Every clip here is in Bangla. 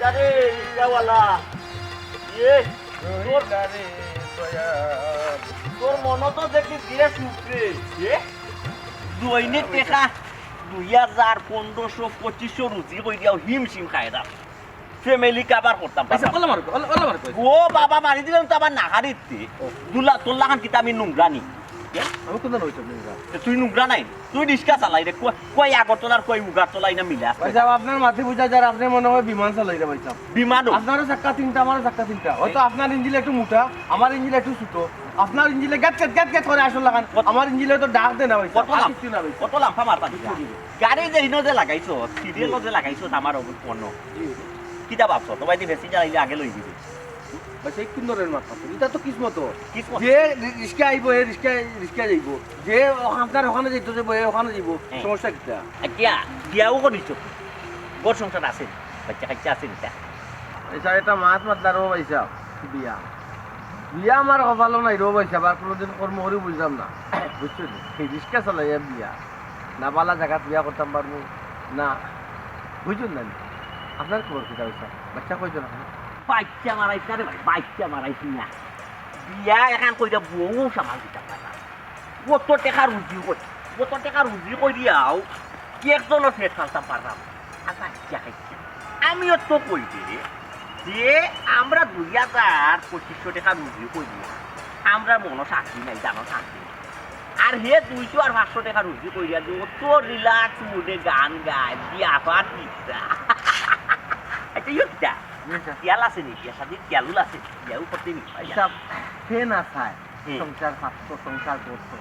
আরে রিক্সাওয়ালা তোর মন তো দেখি দিয়ে সুপ্রে দৈনিক টেকা 2000-1500-2500 রুজি কই দিয়াও হিমশিম খায় দাও ফ্যামিলি কাবার করতাম ও বাবা মারি দিলাম তো আবার নাহারিতে দুলা তোল্লা খান কিতা আমি নোংরানি তুই নোংরা নাই তুই রিক্সা চালাই রে কই আগরতলার কই উগারতলাই না মিলা আপনার মাথে বুঝা যার আপনি মনে হয় বিমান চালাই রে ভাই বিমান আপনারও চাক্কা তিনটা আমারও চাক্কা তিনটা হয়তো আপনার ইঞ্জিন একটু মোটা আমার ইঞ্জিন একটু ছোট আপনার ইঞ্জিনে গ্যাট করে আসল লাগান আমার ইঞ্জিনে তো ডাক দে না ভাই কত লাম্ফা মারতা গাড়ি যে ইনো যে লাগাইছো সিরিয়াল যে লাগাইছো আমার পণ্য কিতা ভাবছো তোমায় দি বেশি চালাইলে আগে লই দিবে ভাই কিন্নরের মাথা এটা তো কিসমত যে রিস্কা আইব এ রিস্কা যাইব যে আপনার ওখানে যাইতো যে ওখানে যাইব সমস্যা কিটা কিয়া বিয়াও করিছো গোর সংসার আছে বাচ্চা কাচ্চা আছে কিটা এইসব এটা মাছ মাতলার ও পয়সা বিয়া বিয়া আমার কপালো নাই রো পয়সা আর কোনোদিন কর্ম করি বুঝলাম না বুঝছো এই রিস্কা চালাই বিয়া না বালা জায়গাত বিয়া করতাম পারবো না বুঝুন না আপনার খবর কিটা পয়সা বাচ্চা কইছো না বাচ্চা মারাইছে রে ভাই বাচ্চা মারাইছি না বিয়া এখন কইটা বউ সামাল দিতে পারা কত টাকা রুজি কই দিয়াও কি একজনও ফেট খালতাম পারলাম বাচ্চা খাইছে আমিও তো কই দিই যে আমরা 2000-2500 টাকা রুজি কই দিয়া আমরা মনো শান্তি নাই জানো শান্তি আর হে 200 আর 500 টাকা রুজি কই দিয়া তো রিল্যাক্স মুডে গান গায় বিয়া পার দিতা আচ্ছা ইউটা কিয়াল আছে নি কিয়া সাদি কিয়ালুল আছে কিয়াও করতে নি সব ফেন আছায় সংসার পাচ্ছ সংসার করছো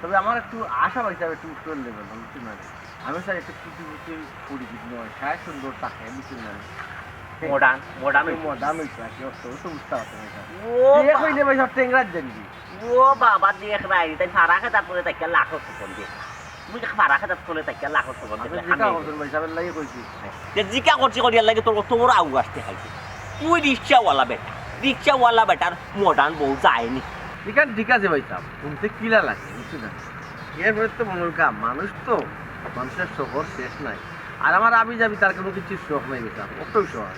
তবে আমার একটু আশা পাইছে একটু উত্তর লেভেল বুঝছি না আমি স্যার একটু কিছু কিছু করি কিন্তু সায় সুন্দর থাকে বুঝছি না মডার্ন হইছে আর কি অত বুঝতে পারছো না ও কইলে ভাই সব টেংরাজ জানবি ও বাবা দেখ রাই তাই সারা খেতা পরে তাকে লাখ সুপন দে মুই সারা খেতা পরে তাকে লাখ সুপন দে আমি কথা ভাই সাহেব লাগি কইছি যে জিকা করছি করিয়া লাগে তোর কত বড় আউ আসতে খাইছে তুই রিক্সাওয়ালা বেটার মডার্ন বউ যায়নি ঠিক আছে ভাই সাহেব শুনতে কিলা লাগে বুঝছি না এরপরে তো মনের কাম মানুষ তো মানুষের শহর শেষ নাই আর আমার আবি যাবি তার কোনো কিছু শখ নাই বেটা অতই শখ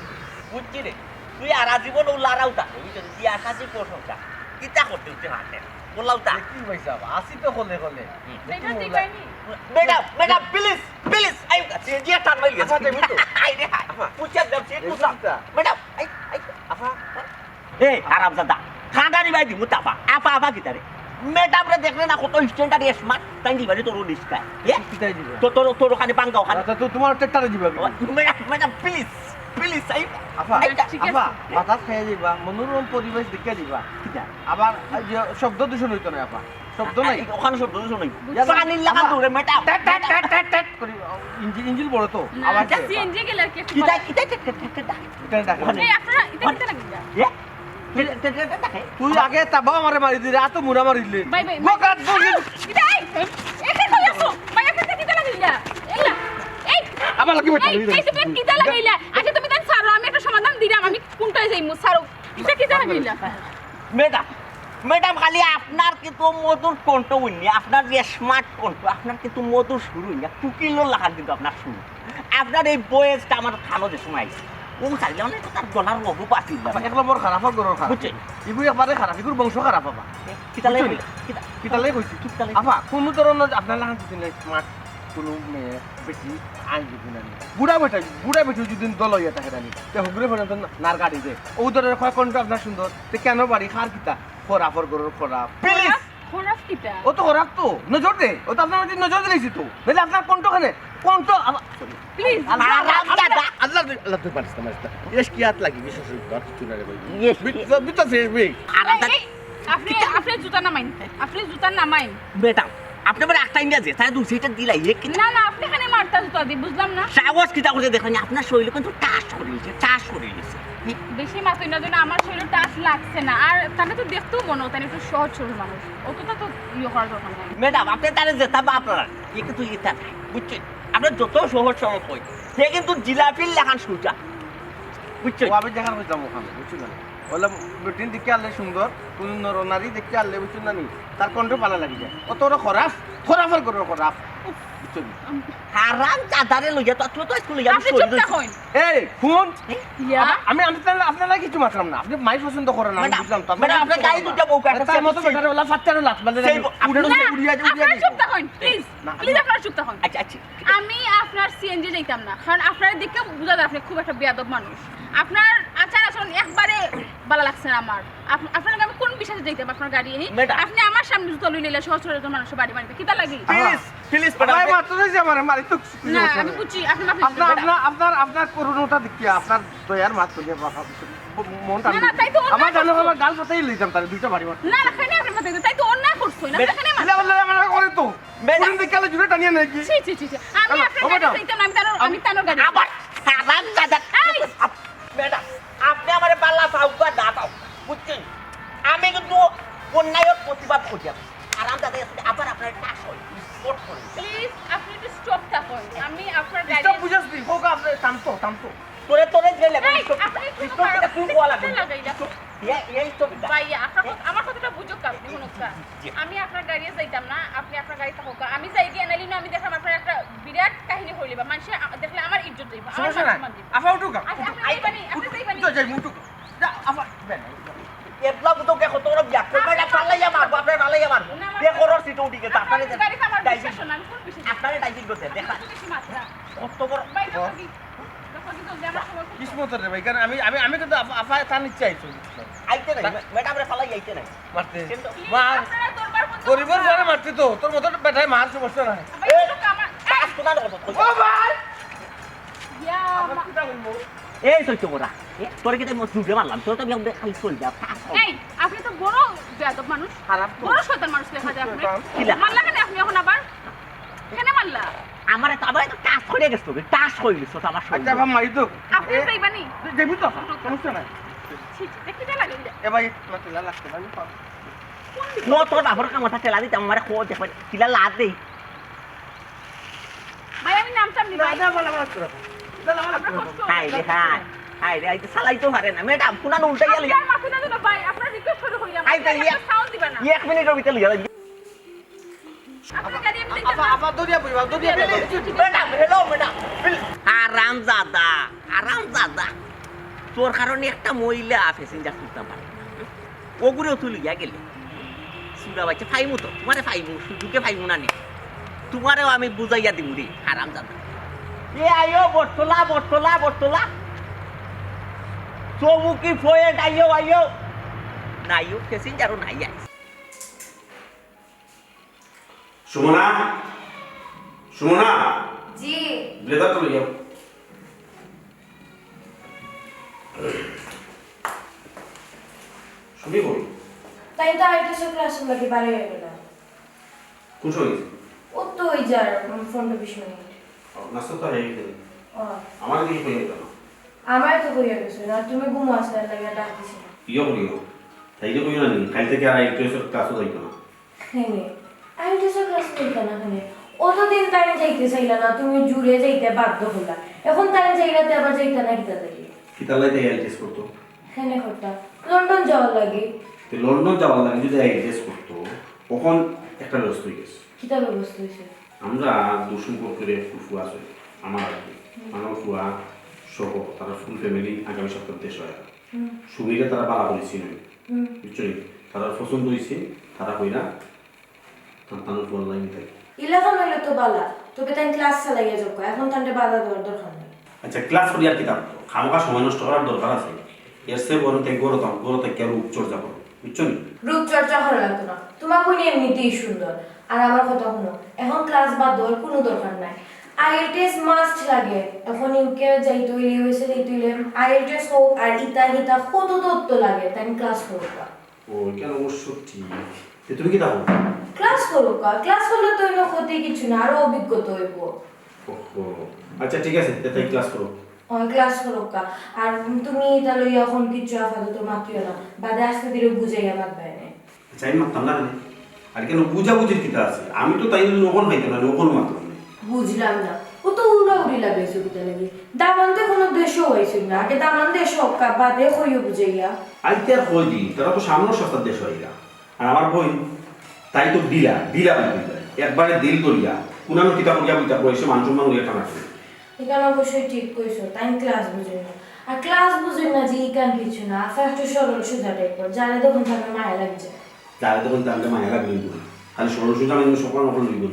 বুঝছি রে তুই আর জীবন উল্লারাও তা বুঝছিস তুই আকাশে প্রশংসা কিতা করতে হচ্ছে হাতে বললাও তা কি ভাই সাহেব আসি তো হলে ম্যাডাম প্লিজ আই যে টান মাই আচ্ছা তুমি তো আই রে পুছা দাও সে পুছা ম্যাডাম আই আফা এই আরামজাদা খাঁদানি ভাই দিমু তাপা আপা কিতা রে ম্যাডাম রে দেখলে না কত স্ট্যান্ডার্ড স্মার্ট তাই দিবারে তোর ডিসকা কিতাই দিবা তো তোর ওখানে পাঙ্গা ওখানে তো তোমার ট্রাক্টরে দিবা ম্যাডাম প্লিজ আই আপা বাতাস খাইয়া দিবা মনোরম পরিবেশ দেখে দিবা আবার শব্দ দূষণ হইতো না আপা শব্দ নাই ওখানে শব্দ দূষণ নাই পানির লাগা দূরে ম্যাডাম ইঞ্জিন বড় তো আবার সিএনজি গেলে কি কিতা তুই আগে তাবা আমারে মারি দিলে এত মুড়া মারি দিলে বাই এখানে কই আছো ভাই এখানে কিতা লাগিলা এলা এই আবার লাগি বেটা এই তুমি কিতা লাগাইলা আচ্ছা তুমি তান ছাড়ো আমি একটা সমাধান দিলাম আমি কোনটায় যাইমু ছাড়ো এটা কিতা লাগাইলা ম্যাডাম খালি আপনার কিন্তু মধুর কণ্ঠ উনি আপনার যে স্মার্ট কণ্ঠ আপনার কিন্তু মধুর শুরু না কুকিলোর লেখা কিন্তু আপনার শুরু আপনার এই বয়েসটা আমার খানো যে সময় আইছে ও চাইলে অনেক তার গলার রঘু পাচ্ছিল এক নম্বর খারাপ গরর খারাপ বুঝছে ইগুই একবারে খারাপ ইগুর বংশ খারাপ বাবা কিতালে কইছি আপা কোন ধরনের আপনার লাগান দিছেন স্মার্ট কোনো মেয়ে বেশি আইন যদি না বুড়া বেটি যদি দল হইয়া থাকে জানি তে হগুরে পর্যন্ত নার গাড়ি দে ও ধরনের কয় কোনটা আপনার সুন্দর তে কেন বাড়ি খার কিতা খরাফর গরর খরাপ প্লিজ খরাপ কিতা ও তো খরাপ তো নজর দে ও তো আপনার মধ্যে নজর দিয়েছি তো নাহলে আপনার কোনটাখানে কোনটা প্লিজ আল্লাহ তুই পারিস না এস কি হাত লাগি বিশেষ করে কিছু না রে ভাই বিতা ফ্রেশ ভাই আপনি জুতা নামাইন বেটা আপনি বলে একটা ইন্ডিয়া যে তাই দুইটা দিলাই না আপনি এখানে মারতা জুতা দি বুঝলাম না সাহস কিতা করে দেখেন আপনার শরীরে কিন্তু টাচ করে দিয়েছে বেশি মাত্রায় না যেন আমার শরীরে টাচ লাগছে না আর তাকে তো দেখতেও মনে হতো একটু সহজ সরল মানুষ অতটা তো ইয়ে করার দরকার নেই ম্যাডাম আপনি তাহলে যেতাম আপনারা এ কিন্তু ইটা বুঝছেন আপনার যত সহজ সরল কই সে কিন্তু জিলাপির লেখান সুজা বুঝছেন আমি দেখার হইতাম ওখানে বুঝছেন বলে বেটিন দেখে আনলে সুন্দর কোন নরনারী দেখে আনলে বুঝছেন না নি তার কণ্ঠ ভালো লাগি যায় অত ওরা খরাফের করো খরাফ বুঝছেন হারাম জাদারে লইয়া তো তুই তো স্কুলে যাবি আপনি চুপ থাকুন এই ফোন ইয়া আমি আমি তাহলে আপনারা কিছু মাত্রাম না আপনি মাই পছন্দ করেন না আমি বুঝলাম তো মানে আপনার গায়ে দুটা বউ কাটা তার মতো বেটারে বলা ফাটারে লাত মানে সেই উড়ে না, উড়িয়া আপনারা চুপ থাকুন প্লিজ না, প্লিজ আপনারা চুপ থাকুন আচ্ছা আচ্ছা আমি আপনার সিএনজি যাইতাম না কারণ আপনার দিকে বুঝা যায় আপনি খুব একটা বেয়াদব মানুষ আপনার আচার আচরণ একবারে ভালো লাগছে না আমার আপনার আমি কোন বিশ্বাসে যাইতাম আপনার গাড়ি ম্যাডাম। আপনি আমার সামনে জুতো লই নিলে সহজ সরল মানুষের বাড়ি বাড়িতে কিতা লাগি প্লিজ প্লিজ ভাই মাত্র যাইছে আমারে মারি তো না আমি বুঝছি আপনি মাফ আপনার আপনার আপনার আপনার করুণাটা দেখিয়া আপনার দয়ার মাছ তো মনটা না, না, তাই তো অন্যায় আমার জানো করছো। আমার গাল পাতাই লইতাম তার দুইটা বাড়ি মার না রাখানি আপনি মাথায় তাই তো অন্যায় করছই না ম্যাডাম, রাখানি ইলা বললে আমার করে তো ম্যাডাম। কোন দিকে জুড়ে টানিয়ে নেই কি ছি ছি ছি ছি। আমি হ্যালো, আপনার ও গাড়ি ম্যাডাম। যাইতাম না আমি তানোর গাড়ি আবার হারাম জাদা ম্যাডাম আপনি আমারে বাল্লা পাও বা না পাও বুঝছেন আমি কিন্তু অন্যায়ের প্রতিবাদ করি হারাম জাদা আবার আপনার টাস হয় স্পট করে প্লিজ আপনি একটু স্টপ থাকুন আমি আপনার গাড়ি স্টপ বুঝাস দি হোক আপনি থামতো তোরে তোরে গেলে এই, আপনি একটু স্টপ এটা তুই কোয়া লাগবে লাগাইলা। এই তো ভাইয়া আমার কথাটা বুঝো আপনি শুনুন আমি আপনার গাড়ি যাইতাম না আপনি আপনার গাড়ি থাকুক আমি যাই গিয়ে নালি না আমি দেখলাম আপনার একটা বিরাট কাহিনী হইলিবা মানুষ দেখলে আমার ইজ্জত দিব আমার সমস্যা নাই সম্মান দিব আফা উঠুকা আপনি যাইবানি আপনি যাইবানি তো যাই মুটু যা আফা বেন এবলা তো কে কত রকম ব্যাক করবে না পাল্লাইয়া মারবো আপনার পাল্লাইয়া মারবো বে করর সিট উঠি গেছে আপনারে গাড়ি আমার ডাইভিং বিশ্বাস না আমি কোন বিশ্বাস আপনারে ডাইভিং করতে দেখা বেশি মাত্রা কত বড় ভাই দেখো কি জলদি আমার সময় খুব কিসমত রে ভাই কারণ আমি কিন্তু আফা তার নিচে আইছো আইতে নাই ম্যাডাম রে পাল্লাই আইতে নাই মারতে কিন্তু মার আপনারা দরবার বন্ধ গরিবের ঘরে মারতে তো তোর মতো বেটায় মার সমস্যা নাই ভাই লোক আমার কাজ কোথা কত ও ভাই ইয়া আমার কিটা বলবো এই সইতো মোরা তোর কি তাই মত জুড়ে মারলাম তোর তো আমি খালি চল যা এই আপনি তো বড় বেয়াদব মানুষ খারাপ তো বড় শয়তান মানুষ দেখা যায় আপনি কিলা? মারলা কেন আপনি এখন আবার কেন মারলা আমার তো আবার টাচ করে গেছ তোকে টাচ করে গেছ আমার আচ্ছা শরীরে আফা মারি তো আপনি যাইবানি যাবি তো আফা, সমস্যা নাই দেখিটা লাগে এ ভাই মারতে লাগতে ভাই ও তোর বাবার কামটা তেলা দিতে আমার খো দেখবে কিলা লাদ দেই ভাই আমি নামতাম নি ভাই আপনার কষ্ট হাই রে হাই রে আইতে সালাই তো পারে না ম্যাডাম কোনা উল্টা গেল আর মাথা না দিন ভাই আপনার রিকোয়েস্ট করে হইলাম আই তাই সাউন্ড দিবেন না 1 মিনিটের ভিতরে লিয়া আপনার গাড়ি আমি আফা দেখতাম আফা দরিয়া বইবা দরিয়া ম্যাডাম হ্যালো ম্যাডাম আরাম দাদা তোর কারণে একটা মহিলা প্যাসেঞ্জার তুলতে পারে ওগুলো তুই লিয়া গেলে সুরা বাচ্চা ফাইমু তো তোমারে ফাইমু সুযোগে ফাইমু না নে তোমারেও আমি বুঝাইয়া দিমু রে আরাম দাদা এ আইও বটতলা চৌমুকি ফয়েট আইও নাইও প্যাসেঞ্জারও নাই আইস সুমনা জি ব্লেজারটা লইয়া শুনি বল তাই তো আর কিছু ক্লাস লাগে বাড়ি হয়ে গেল কোন সময় ও তো ওই যার 15-20 মিনিট নাস্তা তো হয়ে গেছে ও আমার কিছু হয়ে গেল না আমার তো কইয়া গেছে না তুমি ঘুমো আসলে লাগে ডাক দিছি না ইয়ে করিও তাই যে কইও না নি কাল থেকে আর আইটিএস ক্লাসও যাইতো না হেনে আমি তো সব ক্লাস করতে না হেনে অতদিন তাই যাইতে চাইলা না তুমি জুড়ে যাইতে বাধ্য হলা এখন তাই যাইলাতে আবার যাইতে না কিতা যাই কিতালাই তাই আইটিএস করতো হেনে করতা লন্ডন যাওয়ার লাগে তো লন্ডন যাওয়ার লাগে যদি আইটিএস করতো তখন একটা ব্যস্ত হয়ে গেছে কিতা ব্যবস্থা হয়েছে আমরা দুশো করে ফুফু আছে আমার আর কি আমার ফুয়া সহ তারা ফুল ফ্যামিলি আগামী সপ্তাহ দেশ হয় সুমিরে তারা বালা করেছি নয় বুঝছো নি তারা পছন্দ হয়েছে তারা কইরা তার ফুয়ার লাইন থাকে ইলাফা হইলে তো বালা তোকে তাই ক্লাস চালাইয়া যাবো এখন তান্ডে বাধা দেওয়ার দরকার নেই আচ্ছা ক্লাস করি আর কিতাব খামোখা সময় নষ্ট করার দরকার আছে এর সে বড়তে গড়তে কেউ চর্চা করো বুঝছো নি রূপচর্চা করা লাগতো না তোমার বোন এমনিতেই সুন্দর আর আমার কথা শুনো এখন ক্লাস বাদ দেওয়ার কোনো দরকার নাই আইএলটিএস মাস্ট লাগে এখন ইউকে যাইতে হইলে ইউএসএ যাইতে হইলে আইএলটিএস হোক আর ইতা কত তত্ত্ব লাগে তাই ক্লাস করুক ও কেন অবশ্য ঠিক তুমি কি দাও ক্লাস করুক ক্লাস করলে তো হইলো ক্ষতি কিছু না আরো অভিজ্ঞতা হইব ওহো আচ্ছা ঠিক আছে তাই ক্লাস করো ক্লাস করুক আর তুমি এটা লইয়া এখন কিছু আপাতত মাতিও না বাদে আসতে দিলে বুঝাই আমার বাইরে চাই মারতাম না আর কেন বুঝাবুঝির কিতা আছে আমি তো তাই নকল পাইতাম না নকল মাত্র বুঝলাম না ও তো উড়া উড়ি লাগে ছবিটা লাগে দামান তো কোনো দেশও হয়েছিল না আগে দামান দেশ হোক বাদে হইও বুঝাইয়া আইতে আর কই দিই তারা তো সামনে সস্তার দেশ হইলা আর আমার বই তাই তো দিলা দিলা বলি একবারে দিল করিয়া কুনানো কিতাব করিয়া বইতা বয়সে মানুষ মানুষ টানা করে এখানে অবশ্যই ঠিক কইছো তাই ক্লাস বুঝে না আর ক্লাস বুঝে না যে ইকান কিছু না আফা একটু সরল সোজা টাইপের জানে তখন তাকে মায়া লাগছে তাহলে তখন তাহলে মায়া লাগবে খালি সরল সোজা আমি সকাল নকল লইব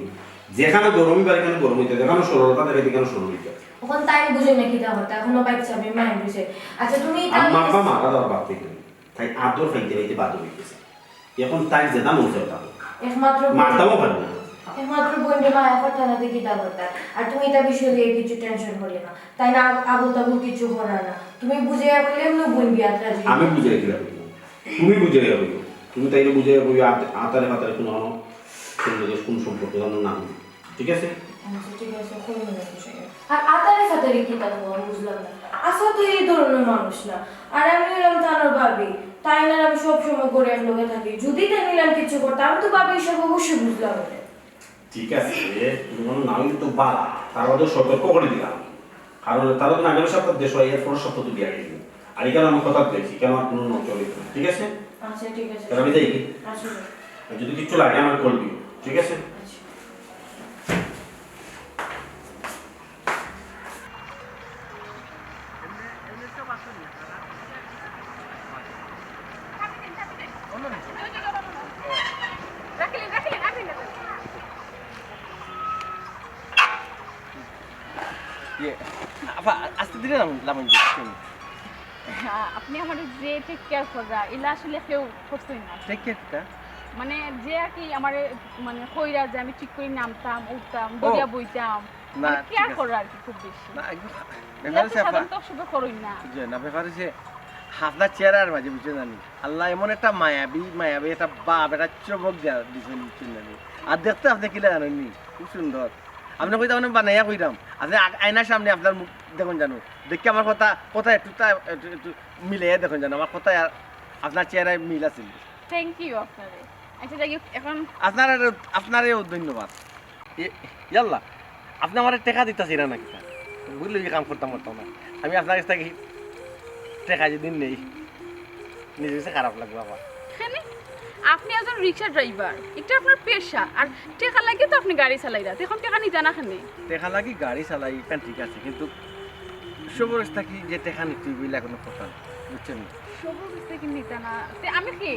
যেখানে গরমই বাড়ি কেন গরম হইতে যেখানে সরলতা দেখে কেন সরল হইতে ওখান তাই বুঝে না কি দাও এখনো বাচ্চা আমি মায়া বুঝে আচ্ছা তুমি আম্মা আব্বা মারা দেওয়ার বাদ থেকে তাই আদর ফাইতে ফাইতে বাদ হইতেছে এখন তাই যেটা মন চাও তা একমাত্র মারতামও পারবে না একমাত্র বোনটা মায়া করতে না দেখি দাও আর তুমি এটা বিষয় দিয়ে কিছু টেনশন করিও না তাই না আবু তাবু কিছু করার না তুমি বুঝে বললে এমনি বোন বিয়াটা আমি বুঝে রেখে রাখবো তুমি বুঝে রাখবো তুমি তাইলে বুঝে রাখবো আতারে ফাতারে কোনো কোন সম্পর্ক জানো না ঠিক আছে আচ্ছা ঠিক আছে কোনো না বিষয় আর আতারে ফাতারে কি তা তোমার বুঝলাম না আসা তো এই ধরনের মানুষ না আর আমি হলাম তানোর ভাবি তাই না আমি সবসময় করে এক লোকে থাকি যদি তাই নিলাম কিছু করতে আমি তো ভাবি সব অবশ্যই বুঝলাম না ঠিক আছে তোমার নাম তো বালা তার মধ্যে সতর্ক করে দিলাম কারণ তারা তো আগামী সপ্তাহ দেশ হয় এর পরের সপ্তাহ তো দিয়ে গেছি আর এখানে আমি কথা দিয়েছি কেন আর কোনো চলে ঠিক আছে আচ্ছা ঠিক আছে তাহলে আমি যাই আচ্ছা আর যদি কিছু লাগে আমার কল দিও ঠিক আছে আচ্ছা রাখিলেন রাখিলেন রাখিলেন ইয়ে আফা আস্তে ধীরে নাম আপনি আমার যে টেক কেয়ার করা এলা আসলে কেউ করছেন না টেক কেয়ারটা মানে যে আর কি আমার মানে কইরা যে আমি ঠিক করে নামতাম উঠতাম দরিয়া বইতাম না, মানে কেয়ার ঠিক আছে। করা আর কি খুব বেশি না একদম এটা ব্যাপার তো আছে আফা সাধারণত সবে করই না যে না ব্যাপার আছে আপনার চেহারার মাঝে বুঝে জানি আল্লাহ এমন একটা মায়াবী একটা বাপ একটা চমক দেওয়া দিচ্ছেন বুঝছেন জানি আর দেখতে আপনি কিলা জানেননি খুব সুন্দর আপনি কইতে মানে বানাইয়া কইরাম আপনি আয়নার সামনে আপনার মুখ দেখুন জানো দেখি আমার কথা একটু মিলে দেখুন জানো আমার কথা আপনার চেহারায় মিল আছে থ্যাংক ইউ আপনারে আচ্ছা যাই হোক, এখন আপনারও ধন্যবাদ ইয়াল্লা আপনি আমার টেকা দিতেছি না নাকি বুঝলি যে কাম করতাম না আমি আপনার কাছ থেকে টেকা যদি নেই নিজে কাছে খারাপ লাগবে আবার এখানে আপনি একজন রিক্সা ড্রাইভার এটা আপনার পেশা আর টাকা লাগে তো আপনি গাড়ি চালাইরা এখন টাকা নিতে না খানে টেকা লাগি গাড়ি চালাই কেন ঠিক আছে কিন্তু সবর থাকি যে টেকা নিতে বইলে কোনো কথা নেই বুঝছেন সবুজ থেকে নিতে না আমি কে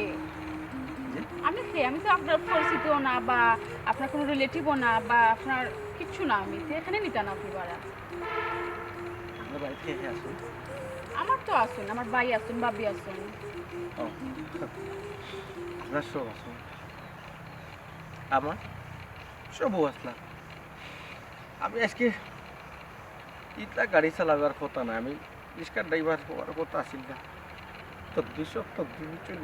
আমি তো আপনার পরিচিতও না বা আপনার কোনো রিলেটিভও না বা আপনার কিচ্ছু না আমি তো এখানে নিতে না আপনি বাড়া আপনার বাড়িতে কে আসুন আমার তো আসুন আমার ভাই আসুন ভাবি আসুন ও আপনার সব আসুন আমার সবও আসলাম আমি আজকে ইটলা গাড়ি চালাবার কথা না আমি রিক্সা ড্রাইভার হওয়ার কথা আসিল না তকদির সব তকদির বুঝছেন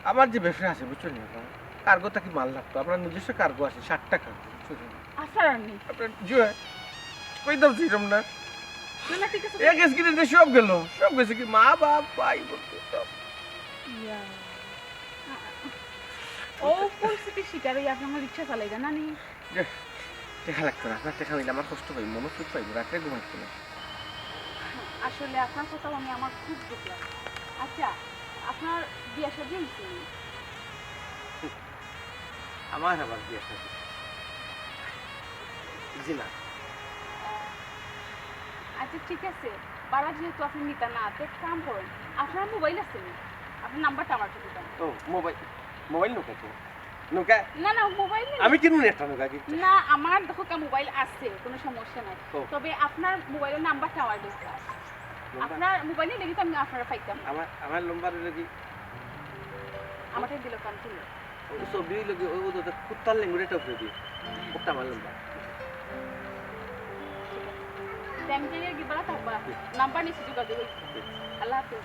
আমার যে ব্যবসা আছে বুঝছেন কার্গোটা কি মাল লাগতো আপনার নিজস্ব কার্গো আছে 60 টাকা বুঝছেন আপনার আর নেই আপনার জুয়ে কইতাম ছিলাম না না ঠিক আছে এক স্ক্রিনে সব গেছে কি মা বাপ ভাই বলতে সব ইয়া। ও পরিস্থিতির শিকার হয়ে আপনি আমার রিক্সা চালাই না নি যে টাকা লাগতো না আপনার টাকা হইলে আমার কষ্ট পাই মনোযোগ পাই রাত্রে ঘুমাইতো না আসলে আপনার কথা আমি আমার খুব দুঃখ লাগে আচ্ছা আপনার বিয়ে শাদী হয়েছে আমার আবার বিয়ে শাদী জি না আচ্ছা ঠিক আছে বাড়া যেহেতু আপনি নিতে না তো এক কাম করেন আপনার মোবাইল আছে নি আপনার নাম্বারটা আমার কাছে দেন ও মোবাইল নৌকা তো নৌকা না না মোবাইল আমি কিনুন একটা নৌকা কি না আমার দেখো কা মোবাইল আছে কোনো সমস্যা নাই ও। তবে আপনার মোবাইলের নাম্বারটা আমার দরকার আপনার মোবাইলে লেগে তো আমি আপনারা পাইতাম না। আমার লম্বার লাগি আমারটা দিল কান ছিল ও ছবি লাগি ওই ওদের কুত্তার লেঙ্গুড়েটা উপরে দিয়ে কুত্তা আমার লম্বা টাইম দিয়ে গিয়ে থাকবা নাম্বার নিচে যোগাযোগ করছি আল্লাহ হাফেজ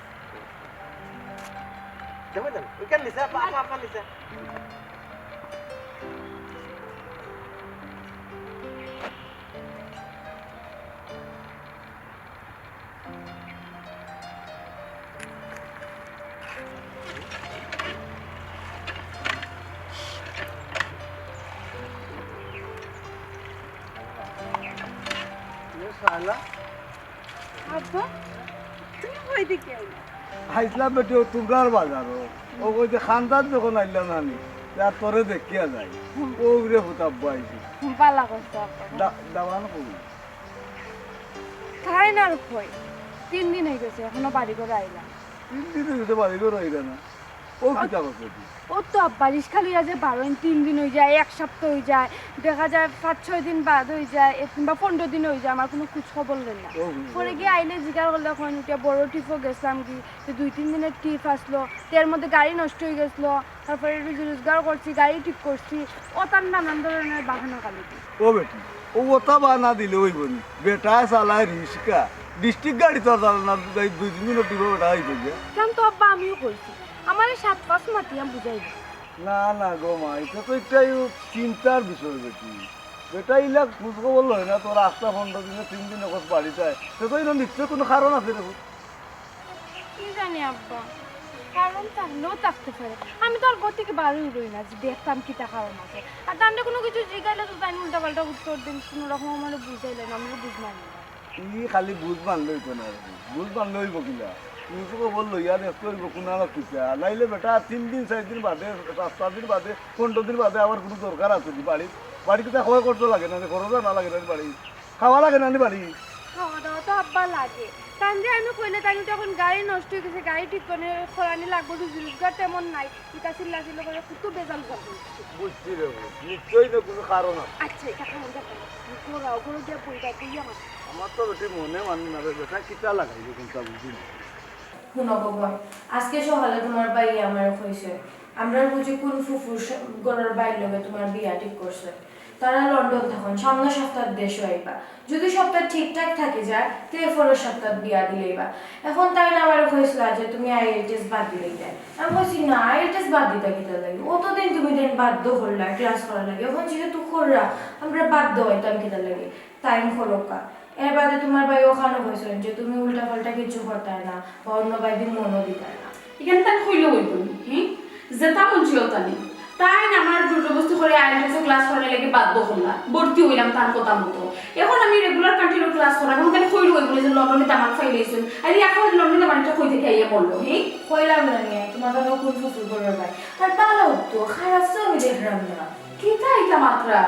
দেখো দেন ওইখান নিছে আপা নিছে আব্বা তুমি কই দিকে আইলা আইসলাম বেটি ও তুমরার বাজারও ও কইতে খানদান যখন আইলাম আমি আর তোরে দেখিয়া যাই ও উড়ে ফুটাব্ব আইছি পালা করছো আব্বা দাওয়ান কবি খাই না আর কই 3 দিন হয়ে গেছে এখনো বাড়ি করে আইলাম 3 দিনে যেতে পারি গো রইলে না ও কিতা করছে ও তো আব্বা রিস্কা লিয়া যে 3 দিন হয়ে যায় 1 সপ্তাহ হয়ে যায় দেখা যায় 5-6 দিন বাদ হয়ে যায় কিংবা 15 দিন হয়ে যায় আমার কোনো খোঁজ খবর নেই না পরে গিয়ে আইলে জিগার করলে এখন উঠে বড় টিপও গেছিলাম কি 2-3 দিনের টিপ আসলো এর মধ্যে গাড়ি নষ্ট হয়ে গেছিলো তারপরে রোজগার করছি গাড়ি ঠিক করছি ও তার নানান ধরনের বাহানা কালিটি ও বেটি ও ওটা বানা দিলে ওই বনি বেটা চালায় রিস্কা ডিস্ট্রিক্ট গাড়ি তো চালানো না 2-3 মিনিট দিব বেটা আইবে কেন তো আব্বা আমিও করছি আমার 7-5 মাতি আমি বুঝাই দিই না না গো মা এটা তো একটাই চিন্তার বিষয় বেটি বেটা ইলা খোঁজ খবর লয় না তোর 8-15 দিনে 3 দিন এখন বাড়ি যায় তো তো এর নিশ্চয় কোনো কারণ আছে রে কি জানি আব্বা কারণ থাকলেও থাকতে পারে আমি তো আর ঘর থেকে বাড়ি রই না যে দেখতাম কি তা কারণ আছে আর তান্ডে কোনো কিছু জিগাইলে তো তাই উল্টা পাল্টা উত্তর দিন কোনো রকম আমার বুঝাইলেন আমিও বুঝলাম না ই খালি বুঝ মানলই তো না বুঝ মানলে হইব কিলা তুই বললো ইয়ার একটু হইব কোনো আর কিছু নাইলে বেটা 3 দিন 4 দিন বাদে 5 দিন বাদে 15 দিন বাদে আবার কোনো দরকার আছে বাড়িতে খাওয়া করতে লাগে না খরচ না লাগে না বাড়ি খাওয়া লাগে না বাড়ি খাওয়া দাওয়া তো আব্বা লাগে তান যে আমি কইলে তাই তখন গাড়ি নষ্ট হয়ে গেছে গাড়ি ঠিক করে খোলানি লাগবে রোজগার তেমন নাই ইটা চিল্লা চিল্লা করে কত বেজাল করবে বুঝছি রে নিশ্চয়ই না কোনো কারণ আছে আচ্ছা এটা খাওয়া যাবে ঘোরাও ঘুরে দিয়ে বইটা দিয়ে আমার তো বেটি মনে মানে না বেটা কিতা লাগাইবে কিন্তু বুঝি না শুনো খবর আজকে সকালে তোমার বাই আমার কইছে আমরা বুঝি কোন ফুফুর গড়ের বাইর লগে তোমার বিয়া ঠিক করছে তারা লন্ডন থাকুন সামনের সপ্তাহ দেশ হইবা যদি সপ্তাহ ঠিকঠাক থাকে যায় তো এরপরের সপ্তাহ বিয়া দিলেইবা এখন তাই না আমার কইছিল যে তুমি আইএলটিএস বাদ দিলেই যায় আমি বলছি না আইএলটিএস বাদ দিতে কিতা লাগে অতদিন তুমি দিন বাধ্য করলা ক্লাস করা লাগে এখন যেহেতু কররা আমরা বাধ্য হইতাম কিতা লাগে টাইম খরকা এর বাদে তোমার ভাই ওখানে হয়েছে যে তুমি উল্টা পাল্টা কিছু করতে না বা অন্য বাইদি মনও দিতে না এখানে তার হইলে হইত হ্যাঁ যেটা মন ছিল তানি তাই না আমার জবরদস্তি করে আইএলটিএস ক্লাস করার লাগে বাধ্য হলাম ভর্তি হইলাম তার কথা মতো এখন আমি রেগুলার কন্টিনিউ ক্লাস করাম এখন তাহলে হইল হই বলে যে লন্ডনে তামাক ফাইলেছেন আরে এখন লন্ডনে বাড়িটা কই থেকে আইয়া পড়লো হ্যাঁ কইলাম না নিয়ে তোমার তো কোন ফুফুর করে ভাই আর ভালো তো খারাপ তো আমি দেখলাম না কিতা এটা মাত্রা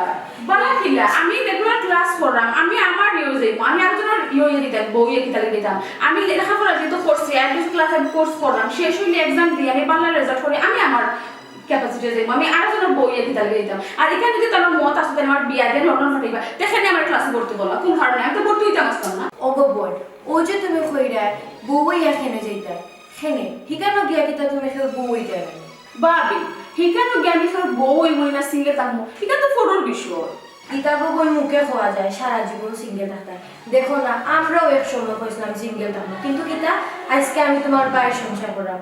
বালা কিলা আমি রেগুলার ক্লাস করাম আমি আমার যাইব আমি একজনের দিতাম বইয়ে কিতালে দিতাম আমি লেখাপড়া যেহেতু করছি আইএলটিএস ক্লাস আমি কোর্স করলাম শেষ হইলে এক্সাম দিয়ে আমি বাংলা রেজাল্ট করে আমি আমার ক্যাপাসিটি যাইব আমি আরেকজনের বইয়ে কিতালে দিতাম আর এখানে যদি তোমার মত আসতে আমার বিয়া দিয়ে লন্ডন ফাটাইবা দেখেন আমার ক্লাসে ভর্তি করলাম কোন কারণে আমি তো ভর্তি হইতে আসতাম না ওগো বোন ও যে তুমি কইরা বউই এখানে যাইতা হেনে হিকানো গিয়া কিতা তুমি কেউ বউই যাবে বাবি হিকানো জ্ঞানী ফের বউ এই মহিনা সিঙ্গেল থাকবো এটা তো ফটোর বিষয় কিতাবো বই মুখে খাওয়া যায় সারা জীবন সিঙ্গেল থাকতে দেখো না আমরাও এক সময় কইছিলাম সিঙ্গেল থাকবো কিন্তু কিতা আজকে আমি তোমার বাইরে সংসার করাম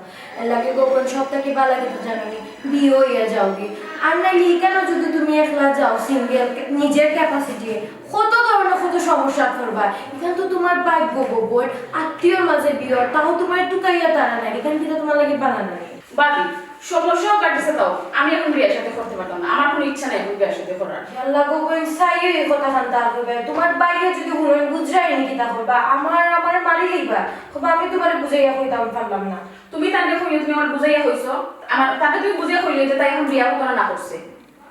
লাগে গোপন সপ্তাহে বালা কিন্তু জানি বিয়ে হইয়া যাওগে আর নাইলে কেন যদি তুমি একলা যাও সিঙ্গেল নিজের ক্যাপাসিটি কত ধরনের কত সমস্যা করবা এখানে তো তোমার বাইক গোবো বই আত্মীয়র মাঝে বিয়ে তাও তোমার টুকাইয়া তারা নাই এখানে কিন্তু তোমার লাগে বানানো নেই বাবি সমস্যাও কাটছে তাও আমি এখন বিয়ের সাথে করতে পারতাম না আমার কোনো ইচ্ছা নাই বিয়ের সাথে করার আল্লাহ গোবন সাইয়ে এই কথা খানতা হবে তোমার বাইরে যদি হুনন বুঝরাই নাকি তা হবা আমার মারি লইবা হবা আমি তোমারে বুঝাইয়া কইতাম পারলাম না তুমি তাকে কইলে তুমি আমার বুঝাইয়া হইছো আমার তাকে তুমি বুঝাইয়া কইলে যে তাই এখন বিয়া করতে না করছে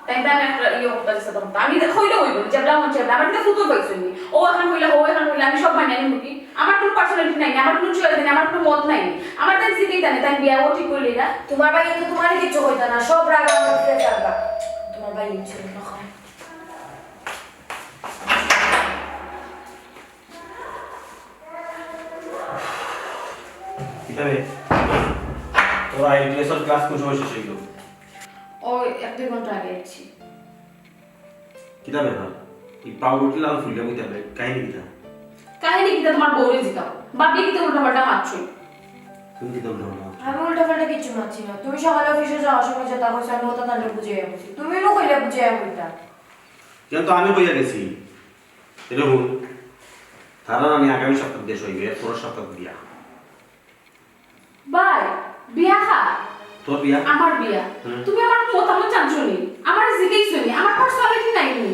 তাই আমি একটা করতে দিছে তখন আমি কইলে হইব যেবলা মন যেবলা আমার তো ফুতুর পাইছনি ও এখন কইলে আমি সব মানিয়ে নিব কি আমার কোনো পার্সোনালিটি নাই আমার কোনো চয়েস নাই আমার কোনো মত নাই আমার তাই জিতেই জানে তাই বিয়া ও ঠিক করলি না তোমার বাইরে তো তোমার কিছু কইতা না সব রাগ আমার উপরে চাপবা তোমার বাইরে ছিল না কিতাবে তোরা আইএলটিএস ক্লাস কোন সময় শেষ হইল ও 1-2 ঘন্টা আগে আছি কিতাবে না এই পাউরুটি লাল ফুলিয়া কিতাবে কাহিনী কিতা কাহিনী কিতা তোমার বউরে জিগাও বাবি কিতা উল্টা পাল্টা মারছই তুমি কিতা বলো না আমি উল্টা পাল্টা কিছু মানছি না তুমি সকালে অফিসে যাওয়ার সময় যেটা কইছ আমি ওটা তাহলে বুঝাইয়া বলছি তুমি নো কইলে বুঝাইয়া বলতা কিন্তু আমি কইয়া গেছি এরকম তারা আমি আগামী সপ্তাহ দেশ হইবে পরের সপ্তাহ বিয়া বাই বিয়া খা তোর বিয়া আমার বিয়া তুমি আমার মতামত জানছো নি আমার জিগাইছো নি আমার পার্সোনালিটি নাই নি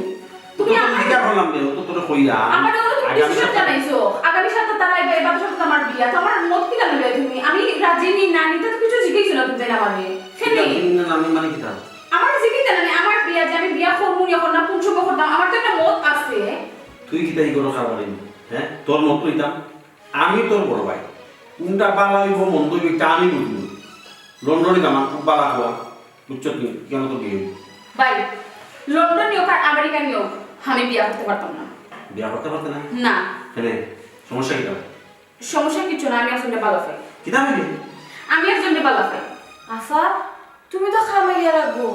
তুমি আমি কি করলাম বে তো তোরে কইলা আমার আগামী ডিসিশন সপ্তাহে- জানাইছো আগামী সপ্তাহে তারা আইবে এবার সপ্তাহে আমার বিয়া তো আমার মত কি জানবে তুমি আমি রাজি নি না নিতে তো কিছু জিজ্ঞেস না তুমি জানা মানে খেলি আমি মানে কি তার আমার জিজ্ঞেস জানা নেই আমার বিয়া যে আমি বিয়া করবো না এখন না কোন সময় করতাম আমার তো একটা মত আছে তুই কি তাই কোনো খাবার হ্যাঁ তোর মত লইতাম আমি তোর বড় ভাই কোনটা বালা হইব মন্দ হইব এটা আমি বুঝবো লন্ডনে আমার খুব বালা হওয়া বুঝছো কি কেন তো বিয়ে ভাই লন্ডন নিয়োগ আর আমেরিকা নিয়োগ আমি বিয়া করতে পারতাম না বিয়া করতে পারতে না না কেন সমস্যা কি তার সমস্যা কিছু না আমি আসলে ভালো পাই কি দাম আমি একজন ভালো পাই আফা তুমি তো খামাইয়া রাখবো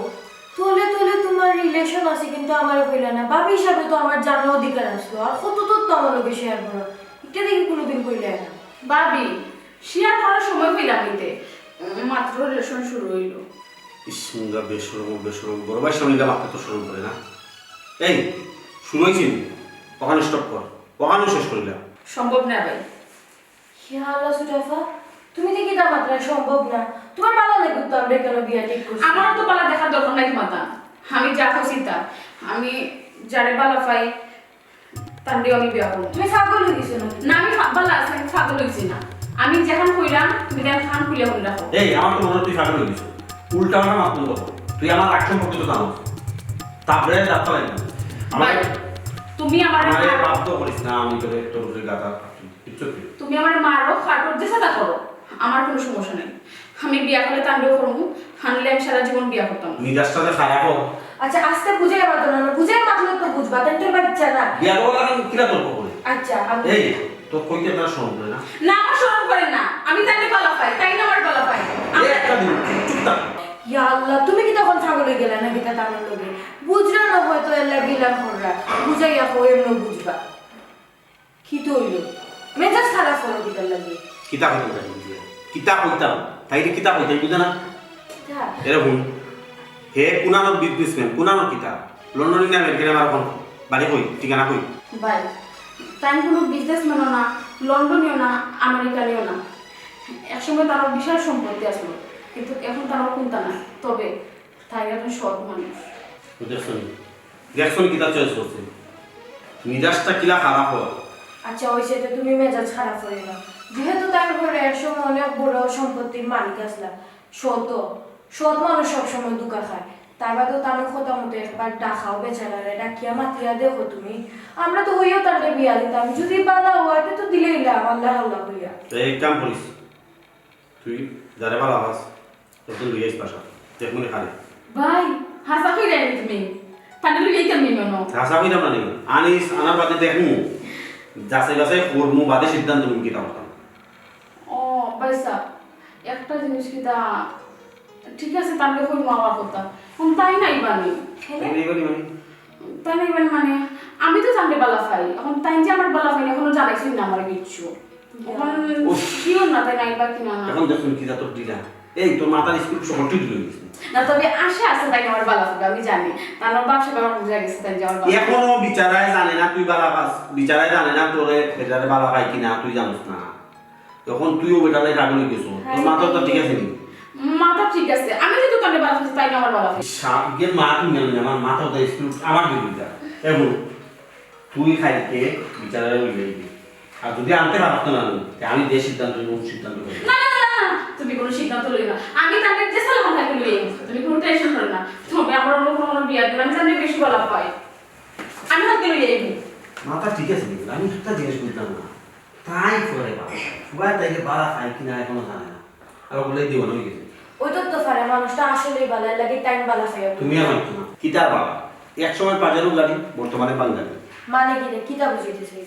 তোলে তোলে তোমার রিলেশন আছে কিন্তু আমার হইল না বাবি হিসাবে তো আমার জানার অধিকার আসলো আর কত তথ্য আমার লোকে শেয়ার করো এটা দেখি কোনোদিন কইলে না ভাবি শেয়ার করার সময় পেলাম নিতে মাত্র রিলেশন শুরু হইলো ইসমুঙ্গা বেসরম বড় ভাই সামনে গেলে মাত্র তো শুরু করে না এই শুরু হয়েছি ওখানে স্টপ কর ওখানে শেষ করিলাম সম্ভব না ভাই আল্লাহ সুটাফা তুমি দেখি তা মাত্রা সম্ভব না তোমার ভালো লাগবে তো আমরা কেন বিয়া ঠিক করছি আমারও তো পালা দেখার দরকার নাই মাতা আমি যা খুশি তা আমি যারে বালা পাই তার দিয়ে আমি বিয়া করবো তুমি পাগল হয়ে গেছো নাকি না আমি বালা আছে আমি পাগল হইছি না আমি যেখান কইরাম তুমি দেন খান খুলে হল রাখো এই আমার তো মনে হয় তুই ফাঁকা হয়ে গেছিস উল্টা আমার মাত্র তুই আমার রাগ সম্পর্কে তো জানো তারপরে যাত্রা লাগে না ভাই তুমি আমার আমারে বাধ্য করিস না আমি তোরে তোর উপরে গাথা কিচ্ছু তুমি আমার মারো খাটো যে সাদা করো আমার কোনো সমস্যা নেই আমি বিয়া করলে তান্ডব করবো হানলে আমি সারা জীবন বিয়া করতাম নিদাসটাতে খারাপ হোক আচ্ছা আস্তে বুঝে মাতো না বুঝে মাতলে তো বুঝবা তাই তোর বাচ্চা না বিয়া করবো এখন কিরা তর্ক করে আচ্ছা আমি এই তোর কইতে তারা শোন করে না না আমার শরম করে না আমি তাইলে বালা পাই তাই না আমার বালা পাই এই একটা দিন চুপ থাক ইয়া আল্লাহ তুমি কি তখন ছাগল হয়ে গেলে নাকি তা তামিল লোকে বুঝরা না হয়তো এল্লা গিলাম হররা বুঝাইয়া কো এমন বুঝবা কি তো হইলো মেজাজ খারাপ হলো কি তার লাগে কিতা কইতে পারি কিতা কইতাম তাইলে কিতা কইতে বুঝে না কিতা এরকম হে কুনানোর বিজনেসম্যান কুনানোর কিতা লন্ডনে না আমেরিকানে আমার কোন বাড়ি কই ঠিকানা কই ভাই তাই কোনো বিজনেসম্যানও না লন্ডনীয় না আমেরিকানীয় না একসময় তারা বিশাল সম্পত্তি আসলো কিন্তু এখন তারা কোনটা না তবে তাই এখন সৎ মানুষ দেখছনি দেখছনি কিতা চয়েস করছে মিজাজটা কিলা খারাপ হয় আচ্ছা ওই সেটা তুমি মেজাজ খারাপ হয়ে না যেহেতু তার ঘরে একসময় অনেক বড় সম্পত্তির মালিক আসলা সৎ মানুষ সবসময় দুঃখা খায় তার বাদেও তার কথা মতো একবার ডাকাও বেচারারে ডাকিয়া মাতিয়া দেখো তুমি আমরা তো হইও তাহলে বিয়া দিতাম যদি বাধা হয় তো দিলেই লাম আল্লাহ আল্লাহ হইয়া এই কাম করিস তুই যারে ভালো আস তোর লই আইস পাশা দেখ মনে খালি ভাই হাসা কই রে তুমি পানিলে গেই কেমন মনো হাসা কইতাম না নিও আনিস আনার বাদে দেখমু যাচাই বাছাই করমু বাদে সিদ্ধান্ত নিমু কিতা করতাম ও বাইসা একটা জিনিস কি তা ঠিক আছে তাহলে কই মাওয়ার কথা এখন তাই নাই বানি এই বলি মানে তাই নাই বানি মানে আমি তো জানতে বালা পাই এখন তাই যে আমার বালা পাই এখনো জানাইছি না আমার কিচ্ছু এখন কিও না তাই নাই বা কিনা না এখন দেখুন কিতা তোর দিলা এই তোর মাথার স্কুল সবটি দিল গেছে না তবে আশা আছে তাই আমার বালা পাই আমি জানি তার ব্যবসা ব্যবহার বুঝা গেছে তাই যে আমার বালা এখনো বিচারায় জানে না তুই বালা পাস বিচারায় জানে না তোরে বেটারে বালা পাই কিনা তুই জানিস না তখন তুইও বেটারে রাগ হয়ে গেছো তোর মাথা তো ঠিক আছে নি মাথা ঠিক আছে আমি যেহেতু কানে বালা পাই তাই আমার বালা পাই সাপকে মা তুমি জানো না আমার মাথা তো স্কুল আমার বিরুদ্ধে এবং তুই খাইকে বিচারায় লই যাইবি আর যদি আনতে পারতো না আমি যে সিদ্ধান্ত নিব সিদ্ধান্ত করব না না না না তুমি কোনো সিদ্ধান্ত লই না আমি তাকে যে সালাম থাকে লই তুমি কোনো টেনশন করো না তুমি আমার অন্য কোনো বিয়া দিন আমি জানি বেশি বালা পাই আমি হাতে লই যাইবি মাথা ঠিক আছে নি আমি একটা জিনিস বুঝলাম না তাই করে বাবা সবাই তাইকে বালা খাই কিনা এখনো জানে না আর বলে দিও না গেছে ওই তো পারে মানুষটা আসলেই ভালো লাগে টাইম ভালো খাইয়া তুমি আমার না কিতার বাবা এক সময় পাজারু গাড়ি বর্তমানে বাঙালি মানে কি রে কিতা বুঝাইতেছে এই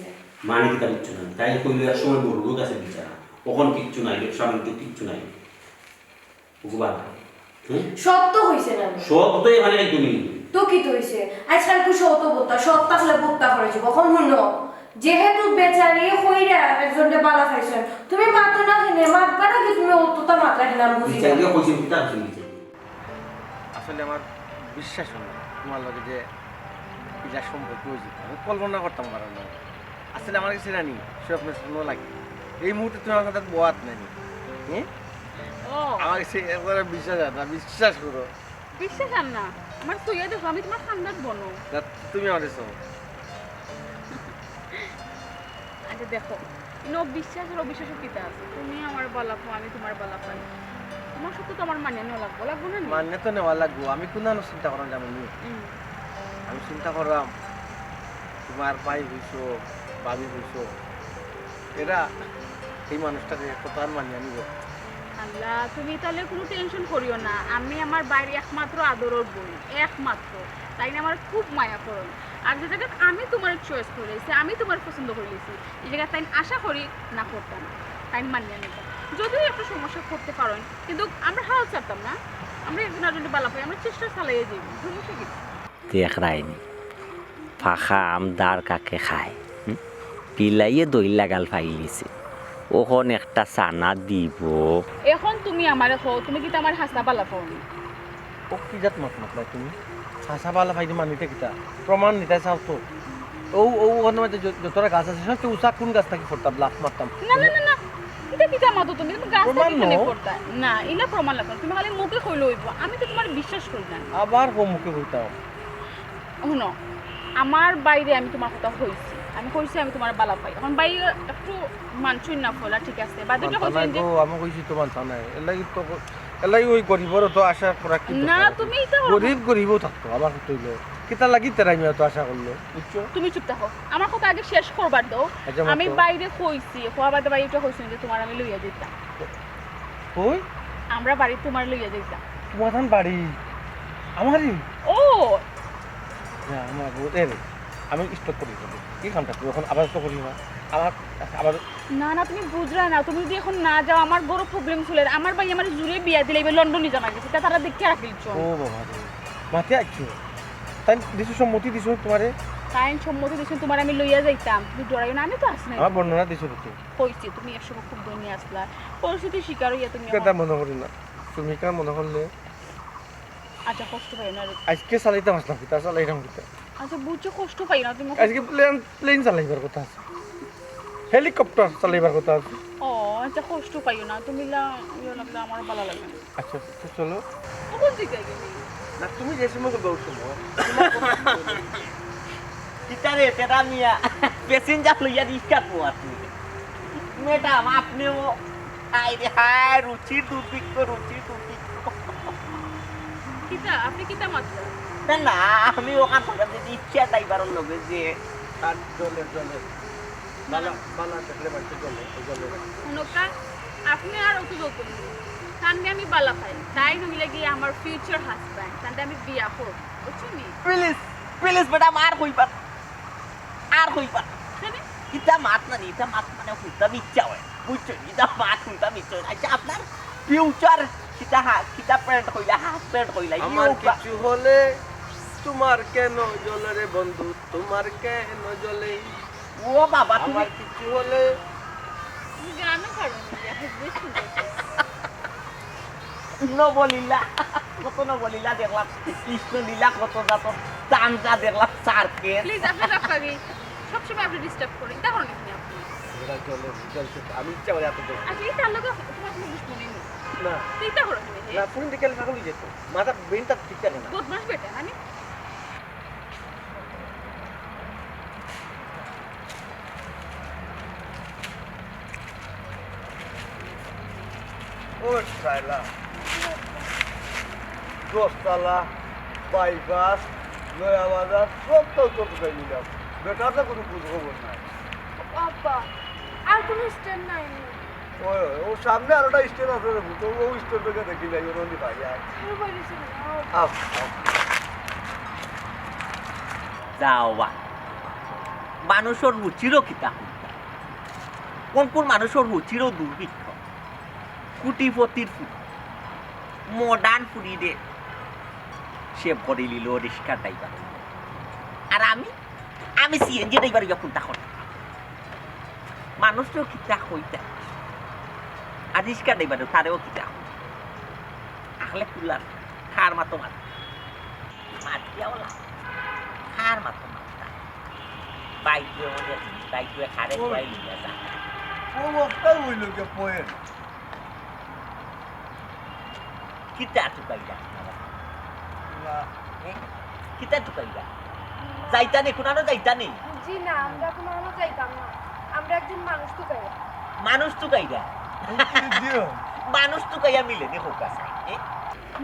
মানে কিতা কিচ্ছু নাই তাই কইলে এক সময় বড় লোক আছে বিচারা কখন কিচ্ছু নাই ব্যবসা বাণিজ্য কিচ্ছু নাই ভগবান সত্য হইছে না সব তো এখানে একদমই তো কি তো হইছে আজকাল কু সত্য বলতা সত্য আসলে বক্তা করেছে কখন শুনো যেহেতু বেচারি হইরা একজনকে বালা খাইছে তুমি মাতো না কিনে মাতবা না কি তুমি অতটা মাত্রা কিনা বুঝি না বিচারিয়ে কইছি কিতা শুনছি আসলে আমার বিশ্বাস হয় না তোমার লগে যে এটা সম্পর্ক হয়েছে আমি কল্পনা করতাম পারো না আসলে আমার কাছে জানি স্বপ্ন স্বপ্ন লাগে এই মুহূর্তে তোমার কথা বোয়াত নাই হ্যাঁ আমার কাছে একবারে বিশ্বাস হয় না বিশ্বাস করো বিশ্বাস আর না আমার তুইয়া দেখো আমি তোমার খান্দাত বনো তুমি আমার যে দেখো ইনো বিশ্বাস আর অবিশ্বাসের কিতা আছে তুমি আমার বলাপো আমি তোমার বলাপাই তোমার সাথে তো আমার মানিয়ে নেওয়া লাগবো না নি? মানে তো নেওয়া লাগবো আমি কোনো চিন্তা করাম যেমন আমি চিন্তা করলাম তোমার ভাই হইছো ভাবি হইছো এরা এই মানুষটাকে কত আর মানিয়ে নিব আল্লাহ তুমি তাহলে কোনো টেনশন করিও না আমি আমার বাইরে একমাত্র আদরের বই একমাত্র তাই না আমার খুব মায়া করুন আর যে জায়গায় আমি তোমার চয়েস করে লেছি আমি তোমার পছন্দ করে লেছি এই জায়গায় তাই আশা করি না করতাম তাই মানিয়ে নিতাম যদিও একটু সমস্যা করতে পারেন কিন্তু আমরা হাল ছাড়তাম না আমরা একজন আর যদি বালা পাই আমরা চেষ্টা চালিয়ে যাই সমস্যা কি দেখ রাইনি ফাঁকা আমদার কাকে খায় পিলাইয়ে দই লাগাল ফাইলিছে ওখন একটা চানা দিব এখন তুমি আমার তুমি কি আমার হাসনা বালা পাও ও কি জাত মত মাতলা তুমি চাষা বালা ভাই মানিতে কিতা প্রমাণ নিতে চাও তো ও ও ওখানে মধ্যে যতটা গাছ আছে সব উষা কোন গাছ থাকি ফোরতাম লাফ মারতাম না না না না এটা কি জামাতো তুমি তুমি গাছ প্রমাণ থেকে নাও। করতা না ইলা প্রমাণ লাগবে তুমি খালি মুখে কইলে হইব আমি তো তোমার বিশ্বাস করি না আবার ও মুখে হইতাম শুনো আমার বাইরে আমি তোমার কথা হইছি আমি কইছি আমি তোমার বালা পাই এখন বাইরে একটু মানছুই না ফলা ঠিক আছে বা দুটো কইছেন যে আমি কইছি তো মানতা নাই এলাই ওই গরিবর তো আশা করা কি না তুমি এটা গরিবও থাকতো আমার হইলো কিতা লাগি তেরা আমি তো আশা করলো বুঝছো তুমি চুপ থাকো আমার কথা আগে শেষ করবার দাও আচ্ছা, আমি মতো। বাইরে কইছি হওয়া বাদে বাইরে কইছি যে তোমার আমি লইয়া দিতাম কই আমরা বাড়ি তোমার লইয়া দিতাম তোমার বাড়ি আমারই ও আমার রে আমি স্টপ করি কি কামটা তুই এখন আবার তো করি না আমার আবার না না তুমি বুঝরা না তুমি যদি এখন না যাও আমার বড় প্রবলেম চলে আমার ভাই আমার জুড়ে বিয়া দিলে এবার লন্ডনে জানা গেছে তা তারা দেখে রাখিলছ ও বাবা রে মাতে আইছো তাই দিছো সম্মতি দিছো তোমারে তাই সম্মতি দিছেন তোমার আমি লইয়া যাইতাম তুমি ডরাইও না আমি তো আসি না আমার বর্ণনা দিছো তো কইছি তুমি একসময় খুব ধনী আসলা পরিস্থিতি শিকার হইয়া তুমি কথা মনে করি না তুমি কা মনে করলে আচ্ছা কষ্ট পাই না রে। আজকে চালাইতাম আসলাম কিতা চালাইতাম কিতা আচ্ছা বুঝছো কষ্ট পাই না তুমি আজকে প্লেন চালাইবার কথা আছে হেলিকপ্টার চালাইবার কথা আছে ও আচ্ছা কষ্ট পাইও না তুমি ইয়ে লাগলে আমার ভালো লাগে না আচ্ছা তো চলো কোন দিকে গেলি না তুমি যে সময় করবে ওই সময় কিতারে তেরা মিয়া প্যাসেঞ্জার লইয়া রিক্সা পোয়াছি ম্যাডাম আপনিও হাই রে হাই রুচির দুর্ভিক্ষ রুচির দুর্ভিক্ষ কিতা আপনি কিতা মাত্র না না আমি ওখান থেকে যদি ইচ্ছা ড্রাইভারের লগে যে আর চলে বালা বালা দেখলে বাড়তে চলে অনুকা আপনি আর অত যৌতুক তাহলে আমি বালা পাই তাই নইলে গিয়ে আমার ফিউচার হাজব্যান্ড তাহলে আমি বিয়া করব বুঝছেন প্লিজ প্লিজ ম্যাডাম আর হইবা কিতা মাত না এটা মাত মানে হুইতাম ইচ্ছা হয় বুঝছো এটা মাত হুইতাম ইচ্ছা হয় আচ্ছা আপনার ফিউচার কিতা ফ্রেন্ড হইলা হাজব্যান্ড হইলা আমার কিছু হলে তোমার কেন জ্বলে রে বন্ধু তোমার কেন জ্বলে ও বাবা তুমি আমার কিছু হলে গানও পারবেন নবলীলা কত নবলীলা দেখলাম কৃষ্ণ লীলা কত যাত তান্ত্রা দেখলাম সার্কেল প্লিজ আপনি রাখবি সবসময় আপনি ডিস্টার্ব করেন তখন আপনি আমি ইচ্ছা করে এত আচ্ছা এই তার লোকে তোমার কোনো দুশ্মনী নেই না এইটা করো তুমি না ফোন দিকে ফাগলি যেত মাথা ব্রেনটা ঠিক থাকে না বদমাস বেটা আমি ও সাইলা দোস্তালা বাইপাস নয়া বাজার সব তো কোথায় নিলাম বেটার তো কোনো বুঝ খবর নাই বাবা আর কোনো স্ট্যান্ড নাই ওই ও সামনে আর একটা স্টেন আছে রে তো ও স্টেন থেকে দেখি যাই ওরনি ভাই আয় আপ যাওয়া মানুষের রুচিরও কিতা কোন মানুষের রুচিরও দুর্ভিক্ষ কুটিপতির ফুট মডার্ন ফুরিদে সে ভরে নিল রিক্সা ড্রাইভার আর আমি সিএনজি ড্রাইভার যখন তখন মানুষও কিতা হইতা আর রিক্সা ড্রাইভার তারেও কিতা আহলে কুলার খার মাতো মাতিয়া খার মাতো বাইকে খারে খুয়াই নিয়ে যা ও ওটা হইল কে পোয়েন kita tukaiga kita tukaiga যাইতানি কোনানো যাইতানি জি না আমরা কোনো যাইতাম না আমরা একজন মানুষ তো পাই মানুষ তো কাইরা জিও মানুষ তো কাইয়া মিলে দেখো কাছে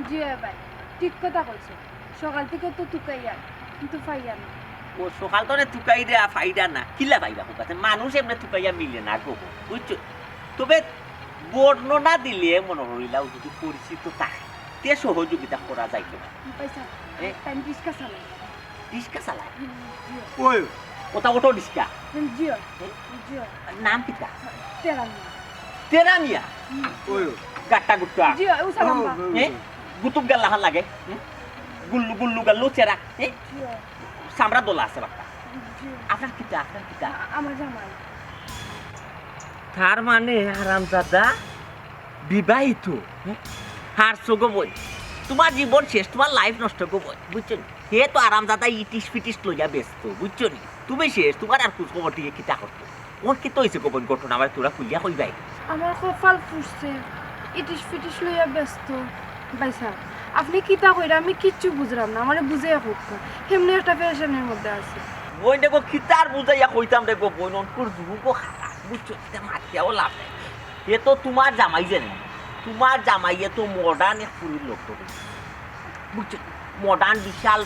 জি ভাই ঠিক কথা বলছো সকাল থেকে তো তুকাইয়া কিন্তু পাইয়া না ও সকাল তো তুকাই দেয়া ফাইদা না কিলা পাইবা কাছে মানুষ এমনি তুকাইয়া মিলে না গো বুঝছো তবে বর্ণনা দিলে মনে হইলাও যদি পরিচিত থাকে তে সহযোগিতা করা যায় কিনা পয়সা এ? টাইম ডিসকা চালাই ডিসকা চালায় জিও ওই ওটা ওটো ডিসকা জিও জিও নাম কিটা তেরানি তেরামিয়া ওই গাট্টা গুট্টা জিও ও সালাম্বা গুতুব গাল্লাহান লাগে গুল্লু গুল্লু গাল্লু চেরা জিও সামরা দোলা আছে বাক্তা জিও আপনার কিটা আমার জামাই তার মানে হারামজাদা বিবাহিত হার চোগো বই তোমার জীবন শেষ তোমার লাইফ নষ্ট করবো বুঝছো হে তো আরামজাদা ইটিস ফিটিস লইয়া ব্যস্ত বুঝছো নি তুমি শেষ তোমার আর খোঁজ খবর দিয়ে কিতা করতো ওর কি তো হয়েছে গোপন ঘটনা আমার তোরা খুলিয়া কইবাই আমার কপাল ফুসছে ইটিস ফিটিস লইয়া ব্যস্ত বাইসা আপনি কিতা কইরা আমি কিচ্ছু বুঝলাম না আমারে বুঝে হোক কেমনি একটা পেরেশানির মধ্যে আছে বই দেখো কিতার বুঝাইয়া কইতাম দেখো বই ননকুর যুগও খাতা বুঝছো এটা মাতিয়াও লাভ নেই এ তো তোমার জামাই জানি তোমার জামাইয়ে তো মডার্ন এক পুরীর লোক তো বুঝছো মডার্ন বিশাল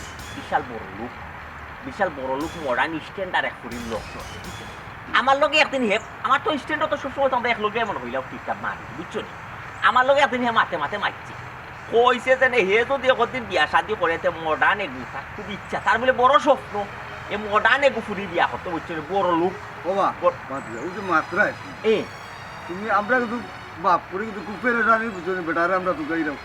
বিশাল বড় লোক মডার্ন স্ট্যান্ডার্ড এক পুরীর লোক তো আমার লগে একদিন হে আমার তো স্ট্যান্ডও তো সবসময় তোমরা এক লগে মনে হইলাও ঠিকঠাক মারি বুঝছো নি আমার লগে একদিন হে মাতে মারছি কইছে যে হে যদি একদিন বিয়া শাদি করে মডার্ন এগু খুব ইচ্ছা তার বলে বড় স্বপ্ন এ মডার্ন এগু ফুরি বিয়া করতে বুঝছো নি বড় লোক বাবা ওই যে মাত্রায় এ তুমি আমরা কিন্তু বাপ করে কিন্তু খুব পেরেশানি বুঝছো বেটারে আমরা তো গাইলাম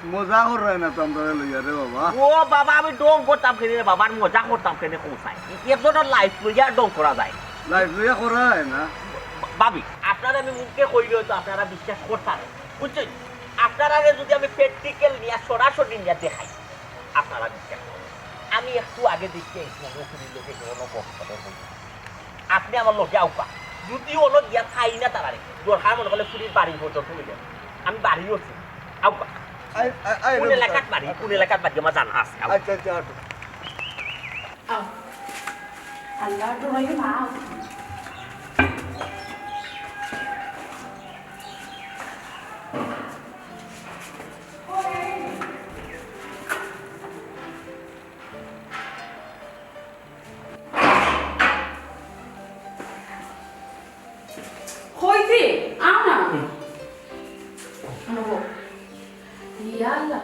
মজা করাই না তো আমরা লইয়া রে বাবা ও বাবা আমি ডং করতাম কেন রে বাবার মজা করতাম কেন কোথায় একজনের লাইফ লইয়া ডং করা যায় লাইফ লইয়া করা হয় না ভাবি আপনারা আমি মুখে কইলেও তো আপনারা বিশ্বাস করতেন বুঝছেন আপনারা যদি আমি প্র্যাকটিক্যাল নিয়ে সরাসরি নিয়ে দেখাই আপনারা বিশ্বাস করবেন আমি একটু আগে দেখতে লোকে আপনি আমার লোকে আউকা যদি অন্য গিয়া খাই না তারা দরকার মনে করলে ফুরির বাড়ি পর্যন্ত হয়ে যাবে আমি বাড়ি আছি আউকা কোন এলাকাত বাড়ি কোন এলাকাত বাড়ি আমার জানা আছে আচ্ছা আচ্ছা আও আল্লাহ তো ভাই মা হইছে আও না আনো ইয়াল্লা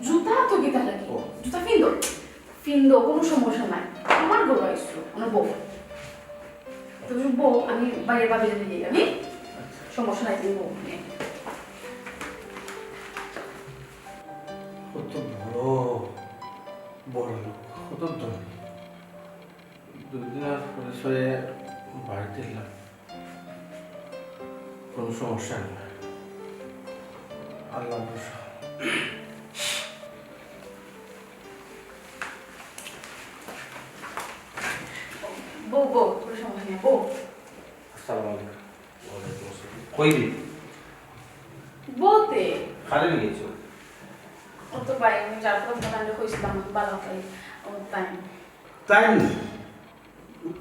জুতা তো গিতা লাগে জুতা ফিন্দো কোনো সমস্যা নাই আমার গরু আইসো আমার বউ তুমি বউ আমি বাইরে ভাবি দিয়ে আমি সমস্যা নাই তুমি বউ কত বড় লোক কত ধনী দুদিন আর পরিচয়ে বাড়িতে এলাম কোনো সমস্যা নেই আল্লাহ ভরসা বউ কোনো সমস্যা নেই বউ আসসালামু আলাইকুম ওয়ালাইকুম আসসালাম কই রে বউতে খালি গেছো ও তো ভাই আমি যার পর দোকানে কইছিলাম ভালো করে ও তাই তাই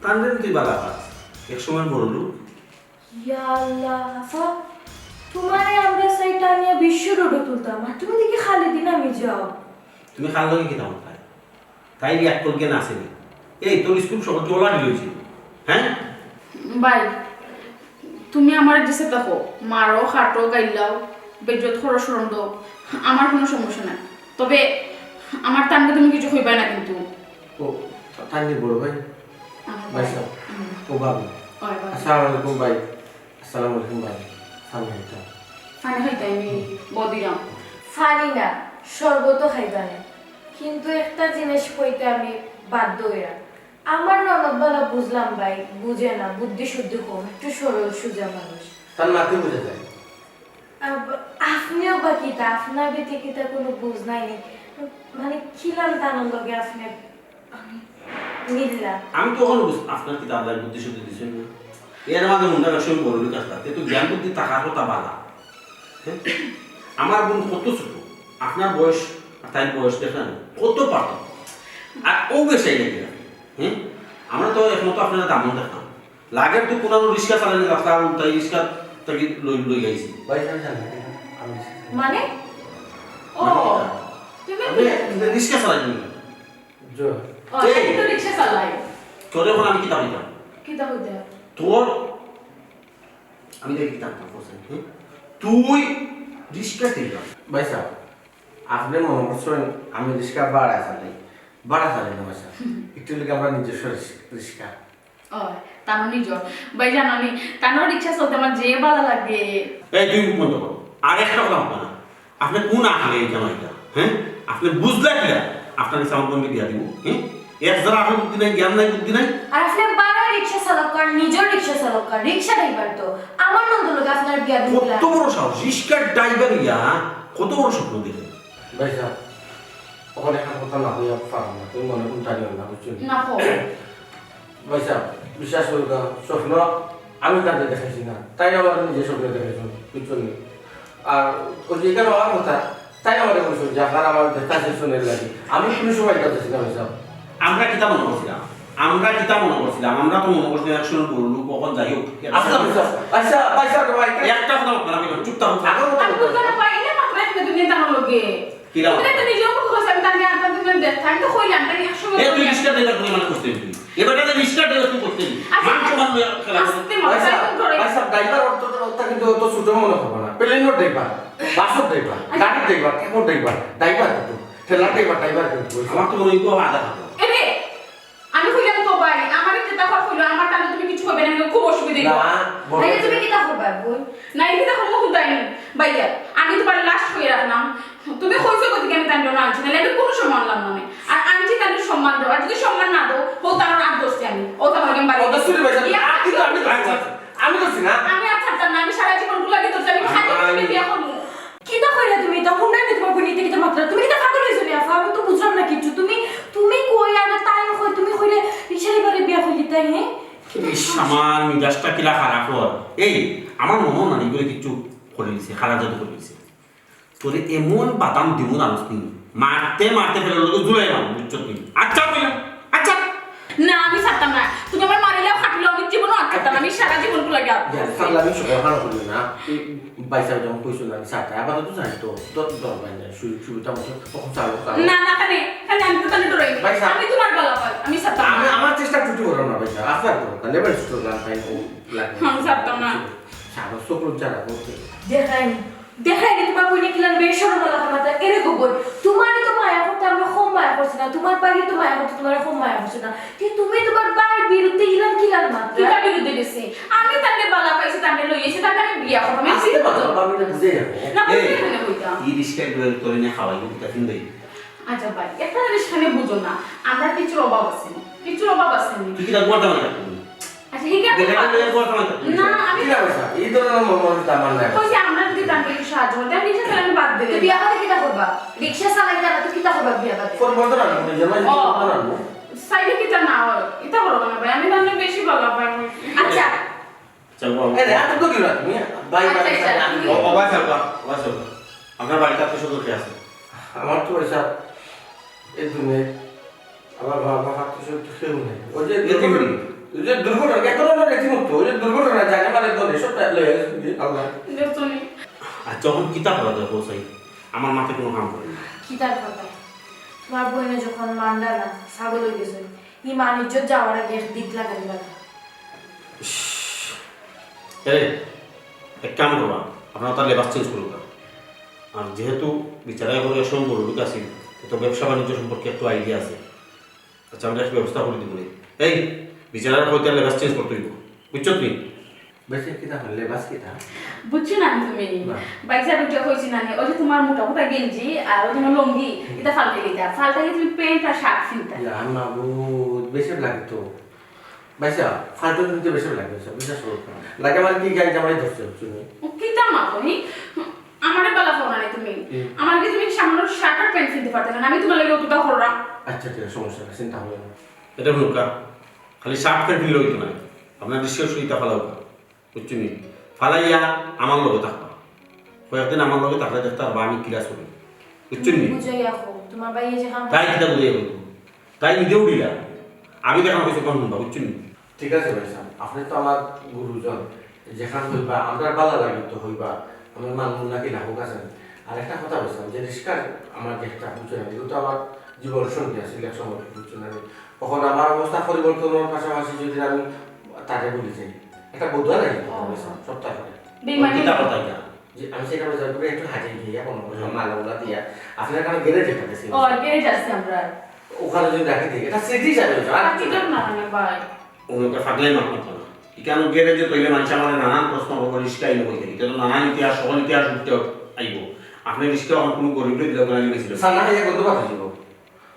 তান্ডেন তুই বালা এক সময় বড় লোক ইয়াল্লা আফা তোমারে আমরা সাইটা নিয়ে বিশ্ব রোডে তুলতাম আর তুমি দেখি খালি দিন আমি যাও তুমি খাল লাগে কিনা তাই তাই এক তোর জ্ঞান আসেনি এই তোর স্কুল সব জোলা দিয়েছি হ্যাঁ ভাই তুমি আমার দেশে দেখো মারো খাটো গাইলাও বেজত খরচ রন্দ আমার কোনো সমস্যা নাই তবে আমার টানকে তুমি কিছু হইবা না কিন্তু ও তান্ডি বড় ভাই আমার ভাই সাহেব ও বাবু ওই ভাই আসসালামু আলাইকুম ভাই আসসালামু আলাইকুম ভাই সামনে এটা ফানি হইতে আমি বদিরাম ফানি না শরবত খাইবা না কিন্তু একটা জিনিস কইতে আমি বাধ্য হইয়া আমার ননদবালা বুঝলাম ভাই বুঝে না বুদ্ধি শুদ্ধি কম একটু সরল সোজা মানুষ তার নাতি বুঝে যায় আপনিও বা কিতা আপনার বেতে কিতা কোনো বুঝ নাই নি মানে খিলাম তানন্দ লগে আপনি মিললা আমি তো ওখানে বুঝ আপনার কি দাদার বুদ্ধি শুদ্ধি দিচ্ছেন না এর মাঝে মুন্ডা রসম বড় লোক আসতে তো জ্ঞান বুদ্ধি থাকার কথা বালা আমার বোন কত ছোট আপনার বয়স আর তাই বয়স দেখেন কত পার্থক্য আর ও বেশাই নাকি হ্যাঁ আমরা তো একমতো আপনারা দামন দেখতাম লাগে তো কোনো রিক্সা চালানি রাস্তা তাই রিক্সা তাকে লই গাইছি ভাই আমি জানি না, আমি মানে ও তুমি রিক্সা চালাই নি জো ও তুমি তো রিকশা চালাই তোর এখন আমি কিতাব দিতাম কি তা হইতে তোর আমি দেখি কিতাব বলছেন তুই রিক্সা দিলাম ভাই সাহেব আপনি মনে করছেন আমি রিক্সা ভাড়া চালাই না ভাই সাহেব একটু লিখে আমরা নিজস্ব রিক্সা ও তানো নিজর ভাই জানানি তানো রিকশা চলতে আমার যে ভালো লাগে এই তুই মুখ বন্ধ করো আর একটা কথা বলবো না আপনি কোন আঁকলে এই জানো এটা হ্যাঁ আপনি বুঝলে কি আপনার সাউন্ড বন্ধ দিয়া দিব হ্যাঁ এক যারা আপনার বুদ্ধি নাই জ্ঞান নাই বুদ্ধি নাই আর আপনি বারা রিকশা চালক কর নিজের রিকশা চালক কর রিকশা ড্রাইভার তো আমার নন্দ লোক আপনার বিয়া দিলা কত বড় সাহস রিক্সার ড্রাইভার ইয়া কত বড় স্বপ্ন দেখে ভাই সাহেব ওখানে একটা কথা না হইয়া পারো না তুমি মনে কোন জানিও না বুঝছো না হো ভাই সাহেব বিশ্বাস করুন স্বপ্ন আমি কাজে দেখাইছি না তাই আমার নিজের স্বপ্ন দেখাইছি বুঝছো নি আর ওই যে কেন আমার কথা তাই আমাদের বলছো যে আপনার আমার কাছে শুনে লাগে আমি কোনো সময় কাজেছি না ভাই সাহেব আমরা কিতাব মনে করছিলাম আমরা তো মনে করছিলাম একশো বললু কখন যাই হোক আচ্ছা ভাই সাহেব ভাই একটা কথা বলবো না চুপ থাকুন আমি বুঝতে না পাই না মাত্র একটা তুমি তানো লগে কিরা তুমি তো নিজে মুখ কথা আমি তাকে আনতে তুমি দেখাই তো কইলাম তাই একশো এই তুই রিক্সা ড্রাইভার তুমি মানে করতে দিবি এবারে তো রিক্সা ড্রাইভার তুই করতে দিবি মান সমান খেলা আস্তে ভাই সাহেব ধরে ড্রাইভার অর্থ কিন্তু অত ছোট মনে হবে না প্লেনের ড্রাইভার বাসের ড্রাইভার গাড়ির ড্রাইভার টেম্পোর ড্রাইভার কিন্তু ঠেলা ড্রাইভার কিন্তু আমার তো মনে হয় আধা খাবো এবে আমি কইলাম তো ভাই আমার যেটা কথা কইলো আমার টানে তুমি কিছু হবে না খুব অসুবিধা না ভাই তুমি কি তা করবা বোন না এই দেখো মুখ দাইনি ভাইয়া আমি তো বাড়ি লাস্ট হয়ে রাখলাম তুমি কইছো কত আমি তান্ড না আনছি না এটা কোনো সম্মান লাম না আর আনছি তান্ড সম্মান দাও আর যদি সম্মান না দাও ও তার আর দোষী আমি ও তো আমাকে বাড়ি ওটা শুনে ভাই কিন্তু আমি করছি না আমি আর ছাড়তাম না আমি সারা জীবন গুলাকে তো আমি খালি তুমি বিয়া করবো কি তা কইরা তুমি তখন না তোমার বোন নিতে কিতা মাত্রা তুমি কি তা পাগল হইছো নি আফা আমি তো বুঝলাম না কিছু তুমি কই আর তাই কই তুমি কইলে রিকশা ড্রাইভারে বিয়া কইলি তাই হ্যাঁ আমার মিজাজটা কিলা খারাপ হল এই আমার মনে না এগুলো কিছু করে দিছে খারাপ জাদু করে দিছে তোরে এমন বাদাম দিব না মারতে ফেলে লোক জুলাই মারো বুঝছো তুই আচ্ছা বললাম আচ্ছা না আমি ছাড়তাম না তুমি আমার মারিলেও খাটলেও আমি জীবনও আটকাতাম আমি সারা জীবন গুলাকে আমি সকাল করি না ভাই সাহেব যখন কইছো আমি সাথে আবার তো জানি তো দরকার নাই সুবিধা মতো তখন চালু না খালি আমি তো তাহলে ডরাই ভাই সাহেব। আমি তোমার গলা পাই আমি ছাড়তাম আমি না আমার চেষ্টা টুটু করো না ভাই সাহেব আফার করো তাহলে এবার স্টোর না পাই ও লাগে আমি ছাড়তাম না। সারা সকল যারা করতে দেখাইনি তোমার বোনে কিলান বেশরম লাগা মাতা এরে গোবর তোমার তো মায়া করতে আমরা কম মায়া করছি না তোমার বাড়ি তো মায়া করতে তোমার কম মায়া করছে না কিন্তু তুমি তোমার বাড়ির বিরুদ্ধে ইলাম কিলান মাত্রা কিটা বিরুদ্ধে গেছি আমি তাকে বালা পাইছি তাকে লইয়েছি তাকে আমি বিয়া করব আমি আসতে পারো আমি তো বুঝে যাবো না এই বুঝি এখানে কইতাম এই রিস্কায় তোরে নিয়ে খাওয়াই কিন্তু কিন দেই আচ্ছা ভাই একটা জিনিস খানে বুঝো না আমরা কিছুর অভাব আছে তুই কি রাখবো না আচ্ছা ঠিক আছে দেখা গেলে করতে না না আমি কি অবস্থা এই ধরনের মন তামান নাই কইছি আমরা যদি তাকে একটু সাহায্য করতে আমি রিকশা চালানো বাদ তো দেব বিয়া বাদে কিটা করবা রিকশা চালাই না তো কিটা করবা বিয়া বাদে ফোন বন্ধ রাখো নিজের মাঝে বন্ধ রাখো সাইডে কি তা না এটা বড় না ভাই আমি তাহলে বেশি ভালো পাই আচ্ছা চল বাবা এ এত তো কি রাখো তুমি বাই বাই ও বাবা চল আপনার বাড়িতে তো শুধু কি আছে আমার তো পয়সা এই দুনিয়ায় আমার বাবা হাতে শুধু কেউ নেই ওই যে দুর্ঘটনা কেন না রেখে মতো ওই যে দুর্ঘটনা জায়গা মানে তো এসব লয়ে গেছে আল্লাহ দেখছনি আর যখন কিতাব পড়া দেয় পৌঁছাই আমার মাথায় কোনো কাম করে না কিটার কথা তোমার বোনে যখন মান্ডা না ছাগল হয়ে গেছে ই মানিজ্য যাওয়ার আগে দিক লাগাই না এক কাম করবা আপনার তার লেবাস চেঞ্জ করুক আর যেহেতু বিচারায় করে সম্পূর্ণ লোক আছে তো ব্যবসা বাণিজ্য সম্পর্কে একটু আইডিয়া আছে আচ্ছা আমরা একটা ব্যবস্থা করে দিব এই বিচারার হইতে লেবাস চেঞ্জ করতে হইব বুঝছো তুমি বেশি কি তাহলে লেবাস কি তা বুঝছি না তুমি বাইসা বিটা কইছি না ওই যে তোমার মোটা মোটা গেঞ্জি আর ওই যে লঙ্গি এটা ফালতে গিয়ে তুমি প্যান্ট আর শার্ট কিনতে আমা বহুত বেশি লাগে তো ভাইসা ফালতু নিতে বেশি লাগে বিশ্বাস করো লাগে মানে কি গাড়ি জামাই ধরছে তুমি কিতা মা তুমি আমারে বলা ফোন আনে তুমি আমার কি তুমি সামান্য শার্ট আর প্যান্ট কিনতে পারতে না আমি তোমার লাগে অতটা করলাম আচ্ছা ঠিক আছে সমস্যা নেই চিন্তা হবে না এটা নৌকা খালি শার্ট প্যান্ট কিনলে হইতো না আপনার দৃশ্য সুইটা ফালাও বুঝছো নি ফালাইয়া আমার লগে থাকবা কয়েকদিন আমার লগে থাকলে দেখতে আর আমি ক্লাস করি বুঝছো নি বুঝাই রাখো তোমার ভাই যে কাম তাই কিতা বুঝে তাই নিজেও দিলা আমি দেখানো কিছু কম বুঝছো নি ঠিক আছে ভাইসা আপনি তো আমার গুরুজন যেখান হইবা আমরা ভালো লাগে তো হইবা আমার মানুষ নাকি না হোক আছেন আর একটা কথা বলছিলাম যে রিস্কার আমার যেটা বুঝছেন এগুলো তো আমার জীবন সঙ্গী আছে এক সময় বুঝছেন আমি তখন আমার অবস্থা পরিবর্তনের পাশাপাশি যদি আমি তাকে বলি যাই একটা বোধ লাগে সপ্তাহে বেমানি কথা এটা যে আমি সেটা বাজার করে একটু হাজির গিয়ে কোনো মালাগুলা দিয়া আপনার কারণে গেলে যেটা দেশে ও গেরে যাচ্ছে আমরা ওখানে যদি রাখি দিই এটা স্মৃতি হিসাবে আর কি তো না না ভাই ওনাকে ফাগলাই মার করতো না কেন গেলে যে তৈলে মানুষ আমার নানান প্রশ্ন করবো রিস্কা আইলো বই থেকে কিন্তু নানান ইতিহাস সকল ইতিহাস উঠতে আইব আপনি রিস্কা এখন কোনো গরিব দিলে কোনো গেছিল সানা খাইয়া গন্ধ পাঠা যাব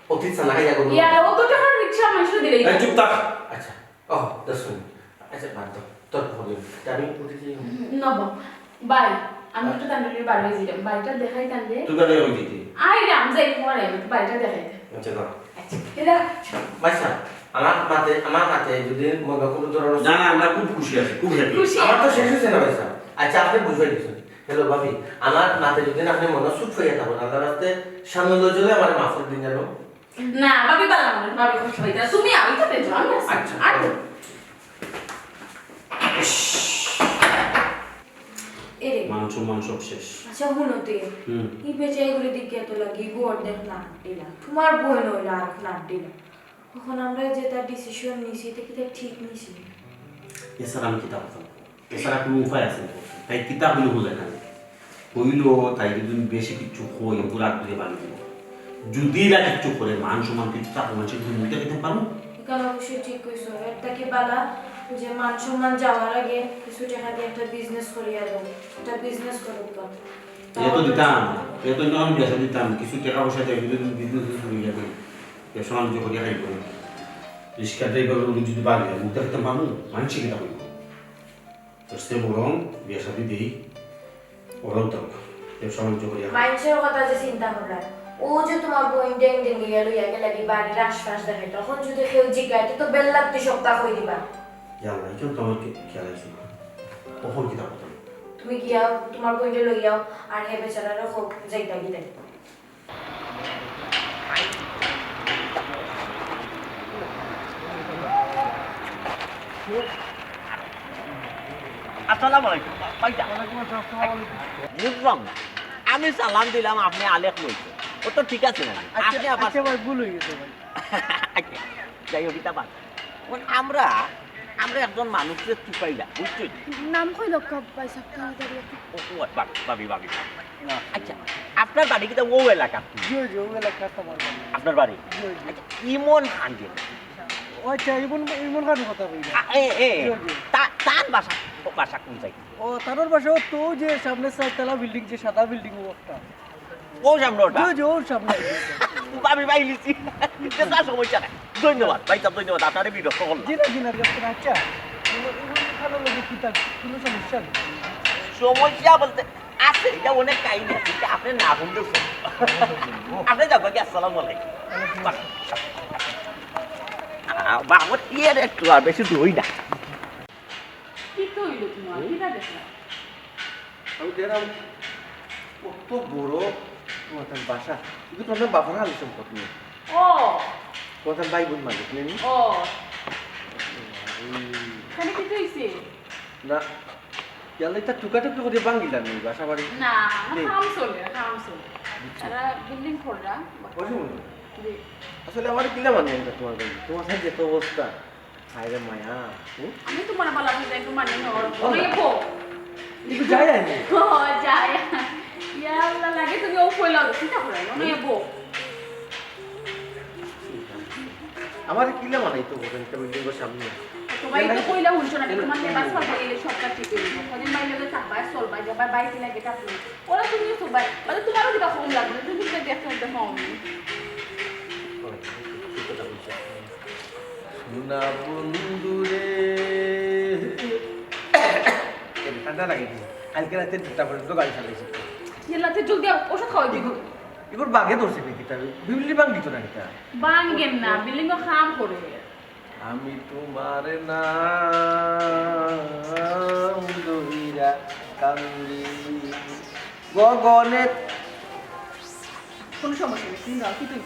অতীত সানা খাইয়া গন্ধ ইয়া ও তো টাকা রিকশা মানুষ দিলেই এই চুপ থাক আচ্ছা ও 10 মিনিট আচ্ছা বাদ দাও তোর হবে আমি উঠেছি নব ভাই আমি একটু তান্ডুলির বাড়ি যাইলাম বাড়িটা দেখাই তান্ডে তুই কেন ওই দিতে আই রাম যাই পরে বাড়িটা দেখাই আচ্ছা না আচ্ছা এটা মাইসা আমার মাতে যদি মনে কোনো ধরনের না না আমরা খুব খুশি আছি খুব হ্যাপি খুশি আমার তো শেষ হয়েছে না মাইসা আচ্ছা আপনি বুঝাই দিচ্ছেন হ্যালো ভাবি আমার মাতে যদি আপনি মনে সুট হয়ে থাকুন আল্লাহ রাস্তে সামনে লজলে আমার মাফ করে দিন জানো না ভাবি পারলাম না ভাবি খুশি হইতা তুমি আমি তো পেছো আমি আছি আচ্ছা। আর এরে মান সব শেষ আচ্ছা হুনতে হুম ই বেচাই গুলি দিকে তো লাগি গোর দেখ না দিলা তোমার বোন হইলা আর না দিলা এখন আমরা যে তার ডিসিশন নিছি এটা কি ঠিক নিছি এছাড়া আমি কিতাব পড়তাম এছাড়া কোনো উপায় আছে না তাই কিতাব হইলে বলে না হইল তাই যদি বেশি কিছু হই পুরা দিয়ে বানিয়ে দিব যদি না কিছু করে মান সমান কিছু তাকে মানুষের মুখে খেতে পারবো এখানে অবশ্যই ঠিক কইছো একটা কি বালা যে মান সম্মান যাওয়ার আগে কিছু টাকা দিয়ে একটা বিজনেস করিয়া দেবো একটা বিজনেস করব এত দিতাম এত নন বেশি দিতাম কিছু টাকা পয়সা দিয়ে যদি বিজনেস শুরু হয়ে যাবে ব্যবসা বাণিজ্য করিয়া খাইব রিক্সা ড্রাইভার যদি বাড়ি মুখে খেতে পারবো মানুষ কিনা হইব তো সে বরং বিয়ে সাথে দিই ওরাও তো ব্যবসা বাণিজ্য করিয়া মানুষের কথা যে চিন্তা করা ও যে তোমার বোন ডেং ডেং গিয়া লইয়া গেলে কি বাড়ির আশপাশ দেখে তখন যদি কেউ জিজ্ঞাসা তো বেল্লাতে সপ্তাহ হই দিবা জানা এই জন্য তোমার খেয়াল আছে না কখন কিতাব পড়তাম তুমি গিয়াও তোমার বোনকে লইয়াও আর হে বেচারারও হোক যাইতা গিয়ে আসসালামু আলাইকুম ভাইয়া বুঝলাম না আমি সালাম দিলাম আপনি আলেক লইছে ও তো ঠিক আছে না আপনি আবার ভাই ভুল হয়ে গেছে ভাই আচ্ছা, যাই হোক এটা বাদ আমরা একজন মানুষের চুপাইলা বুঝছি নাম কই লক্ষ্য পয়সা তাড়াতাড়ি একটু। ভাবি আচ্ছা আপনার বাড়ি কিন্তু ও এলাকা আপনার বাড়ি আচ্ছা, ইমন হান্ডি আচ্ছা ইমন খানের কথা বলি তার বাসা কোন জায়গায় ও তার পাশে তো যে সামনে চারতলা বিল্ডিং যে সাদা বিল্ডিং ওটা ও সামনে ওটা ওর সামনে ভাবি ভাই লিছি তার সমস্যা নাই ধন্যবাদ ভাই সাহেব ধন্যবাদ আপনার বিরক্ত করলাম জিনা আচ্ছা ইমন খানের লোক কি তার কোনো সমস্যা নেই সমস্যা বলতে আছে এটা অনেক কাহিনী আছে এটা আপনি না বলতে আপনি যাবো কি আসসালামু আলাইকুম বাবা ইয়ের একটু আর বেশি দই না কি তো হইলো তোমার কিটা দেখলা আমি দেখলাম কত বড় তোমার বাসা কিন্তু তোমার বাবার আলো সম্পদ নেই ও তোমার ভাই বোন মালিক নেই ও খালি কি হইছে না ইয়ালে তা টুকাটুকি করে বাঙ্গিলাম নেই বাসা বাড়ি না নেই। কাম চলে তারা বিল্ডিং কররা আসলে আমার কিলা মানে এটা তোমার ভাই তোমার সাথে যেত অবস্থা হায়রে মায়া আমি তোমার বালা বুঝাই একটু মানে নর নেবো একটু যাই আনি ও যায় ইয়া আল্লাহ লাগে তুমি ও কইলা চিন্তা করে নেবো আমার কিলা মানে তো বলেন একটা বিল্ডিং এর সামনে তোমার তো কইলা হইছো না তোমার নেবা সব বলে সবটা ঠিক হইব কদিন বাইরে গেলে থাকবা চলবা যাবা বাইরে লাগে তাপলে ওরা তুমি তো বাই মানে তোমারও কি কম লাগবে তুমি কি দেখতে দেখো সোনা বন্ধুরে ঠান্ডা লাগে কালকে রাতে 2টা পর্যন্ত গাড়ি চালাইছি এলাতে জলদি ওষুধ খাওয়াই দিব এবার বাগে ধরছে বিকিটা বিল্ডিং বাঙ্গি তো না এটা বাঙ্গেন না বিল্ডিং খাম করে আমি তোমার নাম দহিরা কান্দি গগনে কোন সমস্যা নেই তুমি দাও কি তুই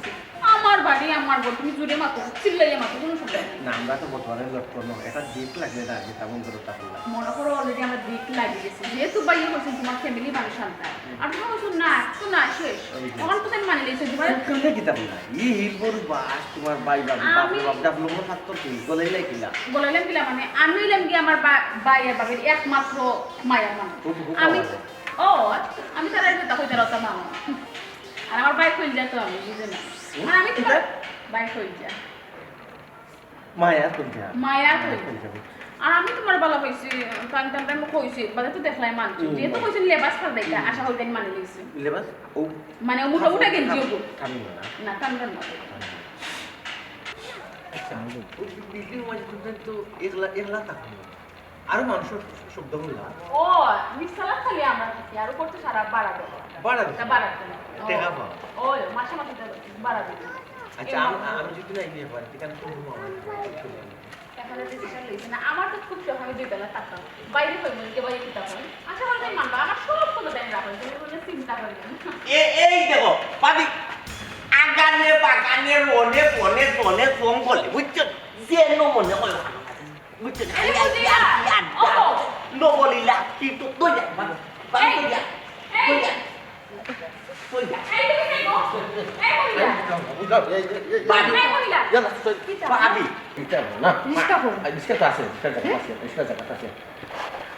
আমার বাড়ি আমার ঘর, তুমি জুড়ে মাতো চিল্লাইয়া মাতো কোনো সমস্যা নেই। না আমরা তো বর্তমানে লক্ষ্য নয় এটা দিক লাগলে না যে তেমন করে তা করলাম মনে করো অলরেডি আমার দিক লাগিয়ে গেছে, যেহেতু বাইরে করছেন তোমার ফ্যামিলি মানুষ আনতা আর তোমার কিছু না তো না শেষ তখন তো মানে লেগেছে তোমার কেমনে কিতাব না ই হিলবর বাস তোমার বাই বাবু বাপরে বাপ ডাবলো মো ছাত্র কি গলাই লাইকিলা বলাইলাম কিলা মানে আমি হইলাম কি আমার বাইয়ের বাবের একমাত্র মায়ের মানুষ। আমি ও আমি তার আগে তখন তার অত মামা আর আমার বাইক হয়ে যায় তো আমি বুঝে না আর আমি তোমার বাইক হয়ে যায় মায়া তুমি মায়া হয়ে আর আমি তোমার বালা হইছি টাইম টাইম টাইম কইছি বাদে তো দেখলাই মানছি যেহেতু কইছেন লেবাস খাল দেখা আশা হইতেন মানে লিখছি লেবাস ও মানে মুটা উঠা গেঞ্জি ওগো আমি না না কামড়ান না বিল্ডিং ওয়াইজ তো এগুলা এগুলা থাকে আর মানুষের শব্দ বলা ও মিসালা খালি আমরা থাকি আর করতে সারা বাড়া দেব বাড়া এটা বাড়া দেব দেখা পাও ও মাসে মাসে বাড়া দেব আচ্ছা আমি যদি না ইয়ে পারি তাহলে তো এখানে ডিসিশন লইছি না আমার তো খুব শখ আমি দুই বেলা থাকতাম বাইরে হই মনে বাইরে কিতাব পড়ি আচ্ছা বলতে মানবা আমার সব কথা দেন রাখো তুমি কোনো চিন্তা করি না এই দেখো পাবি আগানে বাগানে রনে বনে তনে ফোন করলে বুঝছো যেন মনে হয় বুঝছো নবলীলা কিন্তু তুই যা তুই যা তুই যা তুই যা এই তুমি কই গো এই কইলা পাবি এটা না রিস্কা করো। রিস্কা তো আছে রিস্কা জায়গা আছে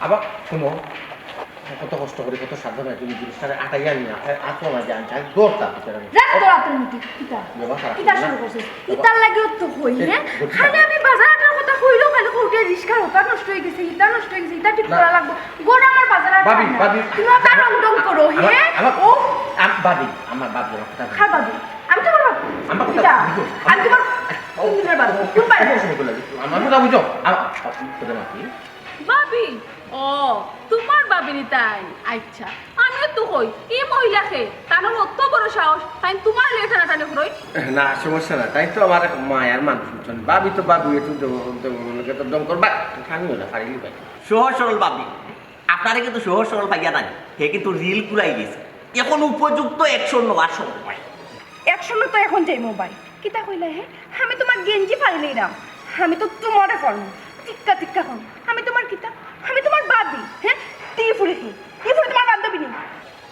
আবার শুনো কত কষ্ট করে কত সাধনা তুমি জিনিসটা আটাইয়া নিয়ে আত্মা মাঝে আনছে আমি দৌড়তা ভিতরে রাত তোরাতের মধ্যে কিতা কিতা শুরু করছিস ইতার লাগে তো হই হ্যাঁ খালি আমি বাজারটার কথা কইলো খালি কইতে রিস্কার ওটা নষ্ট হয়ে গেছে ইটা নষ্ট হয়ে গেছে ইটা ঠিক করা লাগবে গোড় আমার বাজার ভাবি তুমি কার রংডং করো হ্যাঁ ও ভাবি আমার বাপ আমার কথা খা বাবু আমি তোমার বাবু আমার কথা কিতা? বুঝো আমি তোমার তুমি বাবু তুমি বাবু আমার কথা বুঝো তোদের মাতি ভাবি ও তোমার বাবিনি তাই আচ্ছা আমিও তো কই এই মহিলাকে তার অত বড় সাহস তাই তোমার লেটা টানে করই না সমস্যা না তাই তো আমার মায়ার মানুষ বুঝছেন ভাবি তো বাবু একটু তো দম করবা খানিও না পারিলি ভাই সহজ সরল পাবি আপনারা কিন্তু সহজ সরল পাইয়া নাই হে কিন্তু রিল কুড়াই গেছে এখন উপযুক্ত অ্যাকশন নেওয়ার সময় একশো তো এখন যাই মোবাইল কিতা কইলা হ্যাঁ আমি তোমার গেঞ্জি ফাড়িলেই না আমি তো তোমারে ফর্ম টিক্কা টিক্কা কম আমি তোমার কিতা আমি তোমার বাবি হ্যাঁ টি ফুড়ে তোমার বান্ধবী নেই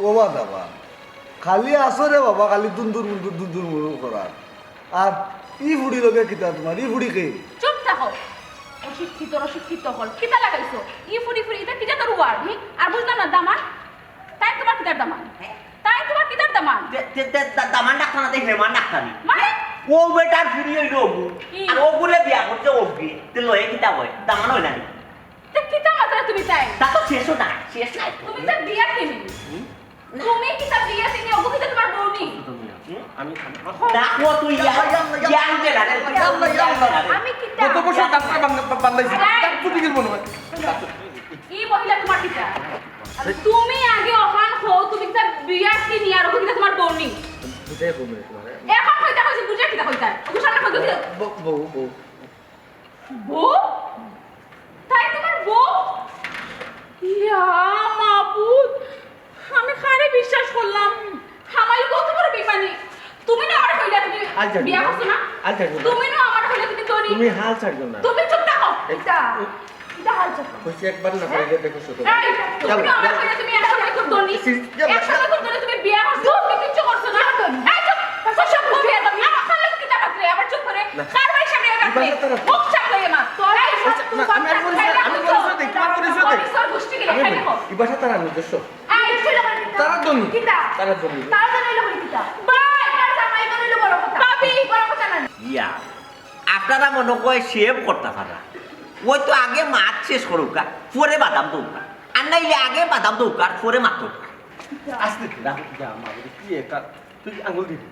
ও বাবা খালি আসো রে বাবা খালি দুন্দুর মুন্দুর করার আর ই ফুড়ি লগে কিতা তোমার ই ফুড়ি কে চুপ থাকো অশিক্ষিত হল কিতা লাগাইছো ই ফুরি ফুরি এটা কিটা তোর ওয়ার্ড আর বুঝলাম না দামান তাই তোমার কিটার দামান তাই তোমার কিটার দামান দামান ডাক্তার না দেখলে মান ডাক্তারি মানে ও বেটার ফিরি হইল আর ও বলে বিয়া করছে ও বিয়ে তে লয়ে কিতা হয় দামান হয় না তে কিটা মাত্রা তুমি চাই তা তো শেষ নাই শেষ নাই তুমি তো বিয়া কিনি তুমি কিটা বিয়া কিনি ওগো কিটা তোমার বউনি আমি দেখো তুই ইয়াং জেনারে আমি কিতা কত বছর ডাক্তার বান্ধাইছি ফুটি গেল মনে হয় এই মহিলা তোমার কিটা আর তুমি আগে অহান হও তুমি কিটা বিয়া কিনি আর ওগো কিটা তোমার বউনি বুঝাই বলবে তোমার এখন কইতা কইছি বুঝা কিটা কইতা ওগো সামনে কইতা বউ বউ তাই তোমার বউ ইয়া মাবুদ আমি খারে বিশ্বাস করলাম হামাই কত বড় বেমানি তুমি না আমার কইলা তুমি বিয়া করছ না তুমি না আমার কইলা তুমি তোনি তুমি হাল ছাড়ছো না তুমি চুপ থাকো কিতা কিতা হাল চাপ কইছি একবার না করে দেখো শুধু এই তুমি না আমার কইলা তুমি একশো টাকা করে তোনি একশো টাকা করে তোনি তুমি বিয়া করছ তুমি কিছু করছ না এই চুপ সব বিয়া দাও আমার খালে কি তা পাত্রে আবার চুপ করে কার ভাই সামনে রাখবে মুখ সামনে মা তোর এই আমি পরিচয় দেই তোমার পরিচয় দেই সর গোষ্ঠী গেলে খাই দেখো এই ভাষা তারা নিজস্ব এই ছিল তারা দনি কিতা তারা দনি তার জন্য হইলো কিতা বাই তার জামাই কোন হইলো বড় কথা পাবি বড় কথা না ইয়া আপনারা মনে কয় সেভ করতে পারা ওই তো আগে মাছ শেষ করুকা পরে বাদাম দৌকা আর নাইলে আগে বাদাম দৌকার পরে মাছ দৌকা আসতে রাখ যা মাগরি কি এটা তুই আঙ্গুল দিবি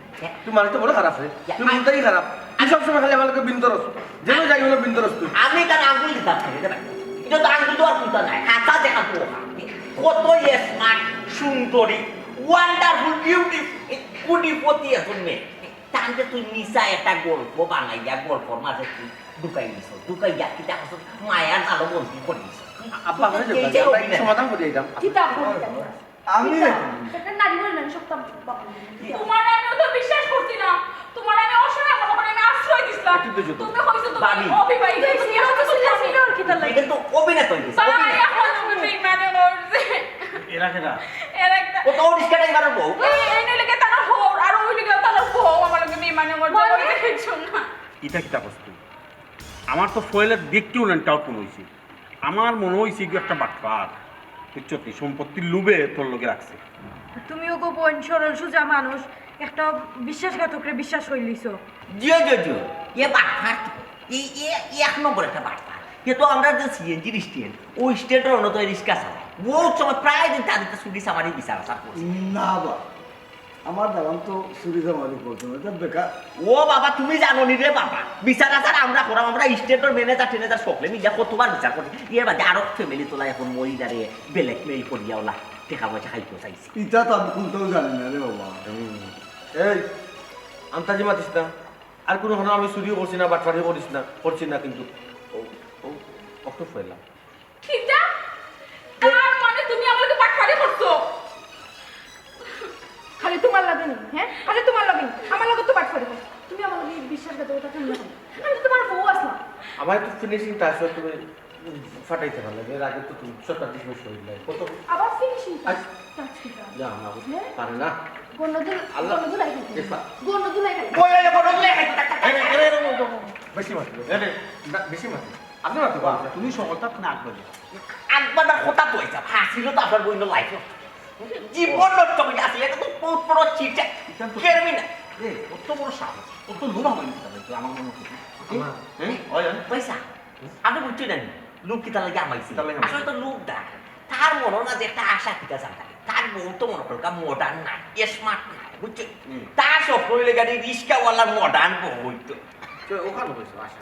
তুই মানুষটা বড় খারাপ রে তুই মনটাই খারাপ তুই সবসময় খালি আমাকে বিন্দরস যেন যাই হলো বিন্দরস তুই আমি কেন আঙ্গুল দিতাম এটা তো আঙ্গুল দেওয়ার কথা নাই হাতা দেখা তো কত স্মার্ট সুন্দরী ওয়ান্ডারফুল কুটিপতি এখন মেয়ে তাহলে তুই নিশা একটা গল্প বানাইয়া গল্পর মাঝে তুই ঢুকাই নিছ ঢুকাই যা কিতা কত মায়ার আলো বন্দি করিস আব্বা মানে সমাধান করে দিলাম কিতা আমি একটা নারী বলে আমি সপ্তাহ তোমার আমিও তো বিশ্বাস করছি না, তোমার আমি অসহায় মনে করে আমি আশ্রয় দিছিলাম, একটু ধৈর্য ধরো। তুমি হইছো তো ভাবি। অবিবাহিত, তুমি হয়তো ছিল আর কি তার লাগে এটা তো অভিনেতা হয়ে গেছে, তাই অভিনেতা। এখন তুমি বেইমানি করছে এরা কেনা এর একটা ও তো রিস্কা ড্রাইভারের বউ। এই নইলে তার হোর আর ওই লগে তার বউ আমার লগে বেইমানি করছে ওই দেখছো না। ইটা কিতা বস্তু আমার তো সোহেলের দেখতেও না টাউট মনে হয়েছে, আমার মনে হয়েছে কি একটা বাটপার বুঝছো কি সম্পত্তির লোভে তোর লোকে রাখছে। তুমিও গোপন সরল সোজা মানুষ, একটা বিশ্বাসঘাতকরে বিশ্বাস হইলিছো। জিও জিও জিও এ বাটফাট, এই এক নম্বর একটা বাটফাট। কিন্তু আমরা যে সিএনজি স্ট্যান্ড, ওই স্ট্যান্ডের অন্য তো রিক্সা চালায়, বহুত সময় প্রায় দিন তাদের তো ছুটি সামারি বিচার আসার করছে। না বা আমার দাম তো চুরি জামারি করছো না, এটা বেকার। ও বাবা তুমি জানো নি রে বাবা, বিচার আসার আমরা করাম, আমরা স্টেটের ম্যানেজার টেনেজার সকলে মিলে কতবার বিচার করছি। এর বাদে আরো ফ্যামিলি তোলা এখন মরিদারে বেলেগ মেল করিয়া ওলা টাকা পয়সা খাইতে চাইছে। ইটা তো আমি কোনটাও জানি না রে বাবা। এই আন্তাজি মাতিস না, আর কোনো আমি চুরিও করছি না, বাটফারিও করছি না কিন্তু অক্টো ফেলা কিটা তার মানে তুমি আমাকে বাটপারি করছো? খালি তোমার লাগে নি, হ্যাঁ খালি তোমার লাগে আমার লগে তো বাট করে তুমি আমার লগে বিশ্বাসঘাতকতা কেন করো? আমি তো তোমার বউ আসলাম। আমার একটু ফিনিশিং টাচ হয়, তুমি ফাটাইতে ভালো লাগে। এর আগে তো তুমি 70 বছর হইল কত আবার ফিনিশিং আচ্ছা। টাচ কি যা না পারে না গন্ডদুল আল্লাহ। গন্ডদুল আই এফা। গন্ডদুল আই ওই ওই বড় বলে খাইতে থাক। বেশি মাতি বেশি মাতি আপনি মাতি তুমি সকলটা না আগবাড়ি একবার কথা তো হইছে হাসিল তো আপনার বইন লাইফ জীবন নষ্ট হয়ে আছে, এটা তো বহুত বড় চিটা কেরমি না। এ কত বড় সাহস, কত লোভা হয়নি তাহলে আমার মনে হচ্ছে হ্যাঁ হয় পয়সা আপনি বুঝছি না লোক কি তার লাগে আমাইছি, তার লাগে আসলে তো লোক দা তার মনে না যে একটা আশা কিটা জানতা, তার বউ তো মনে করো মডার্ন না, স্মার্ট না, বুঝছো? তার সব রইলে গাড়ি রিক্সাওয়ালা মডার্ন বউ হইতো। ওখানে হয়েছে আশা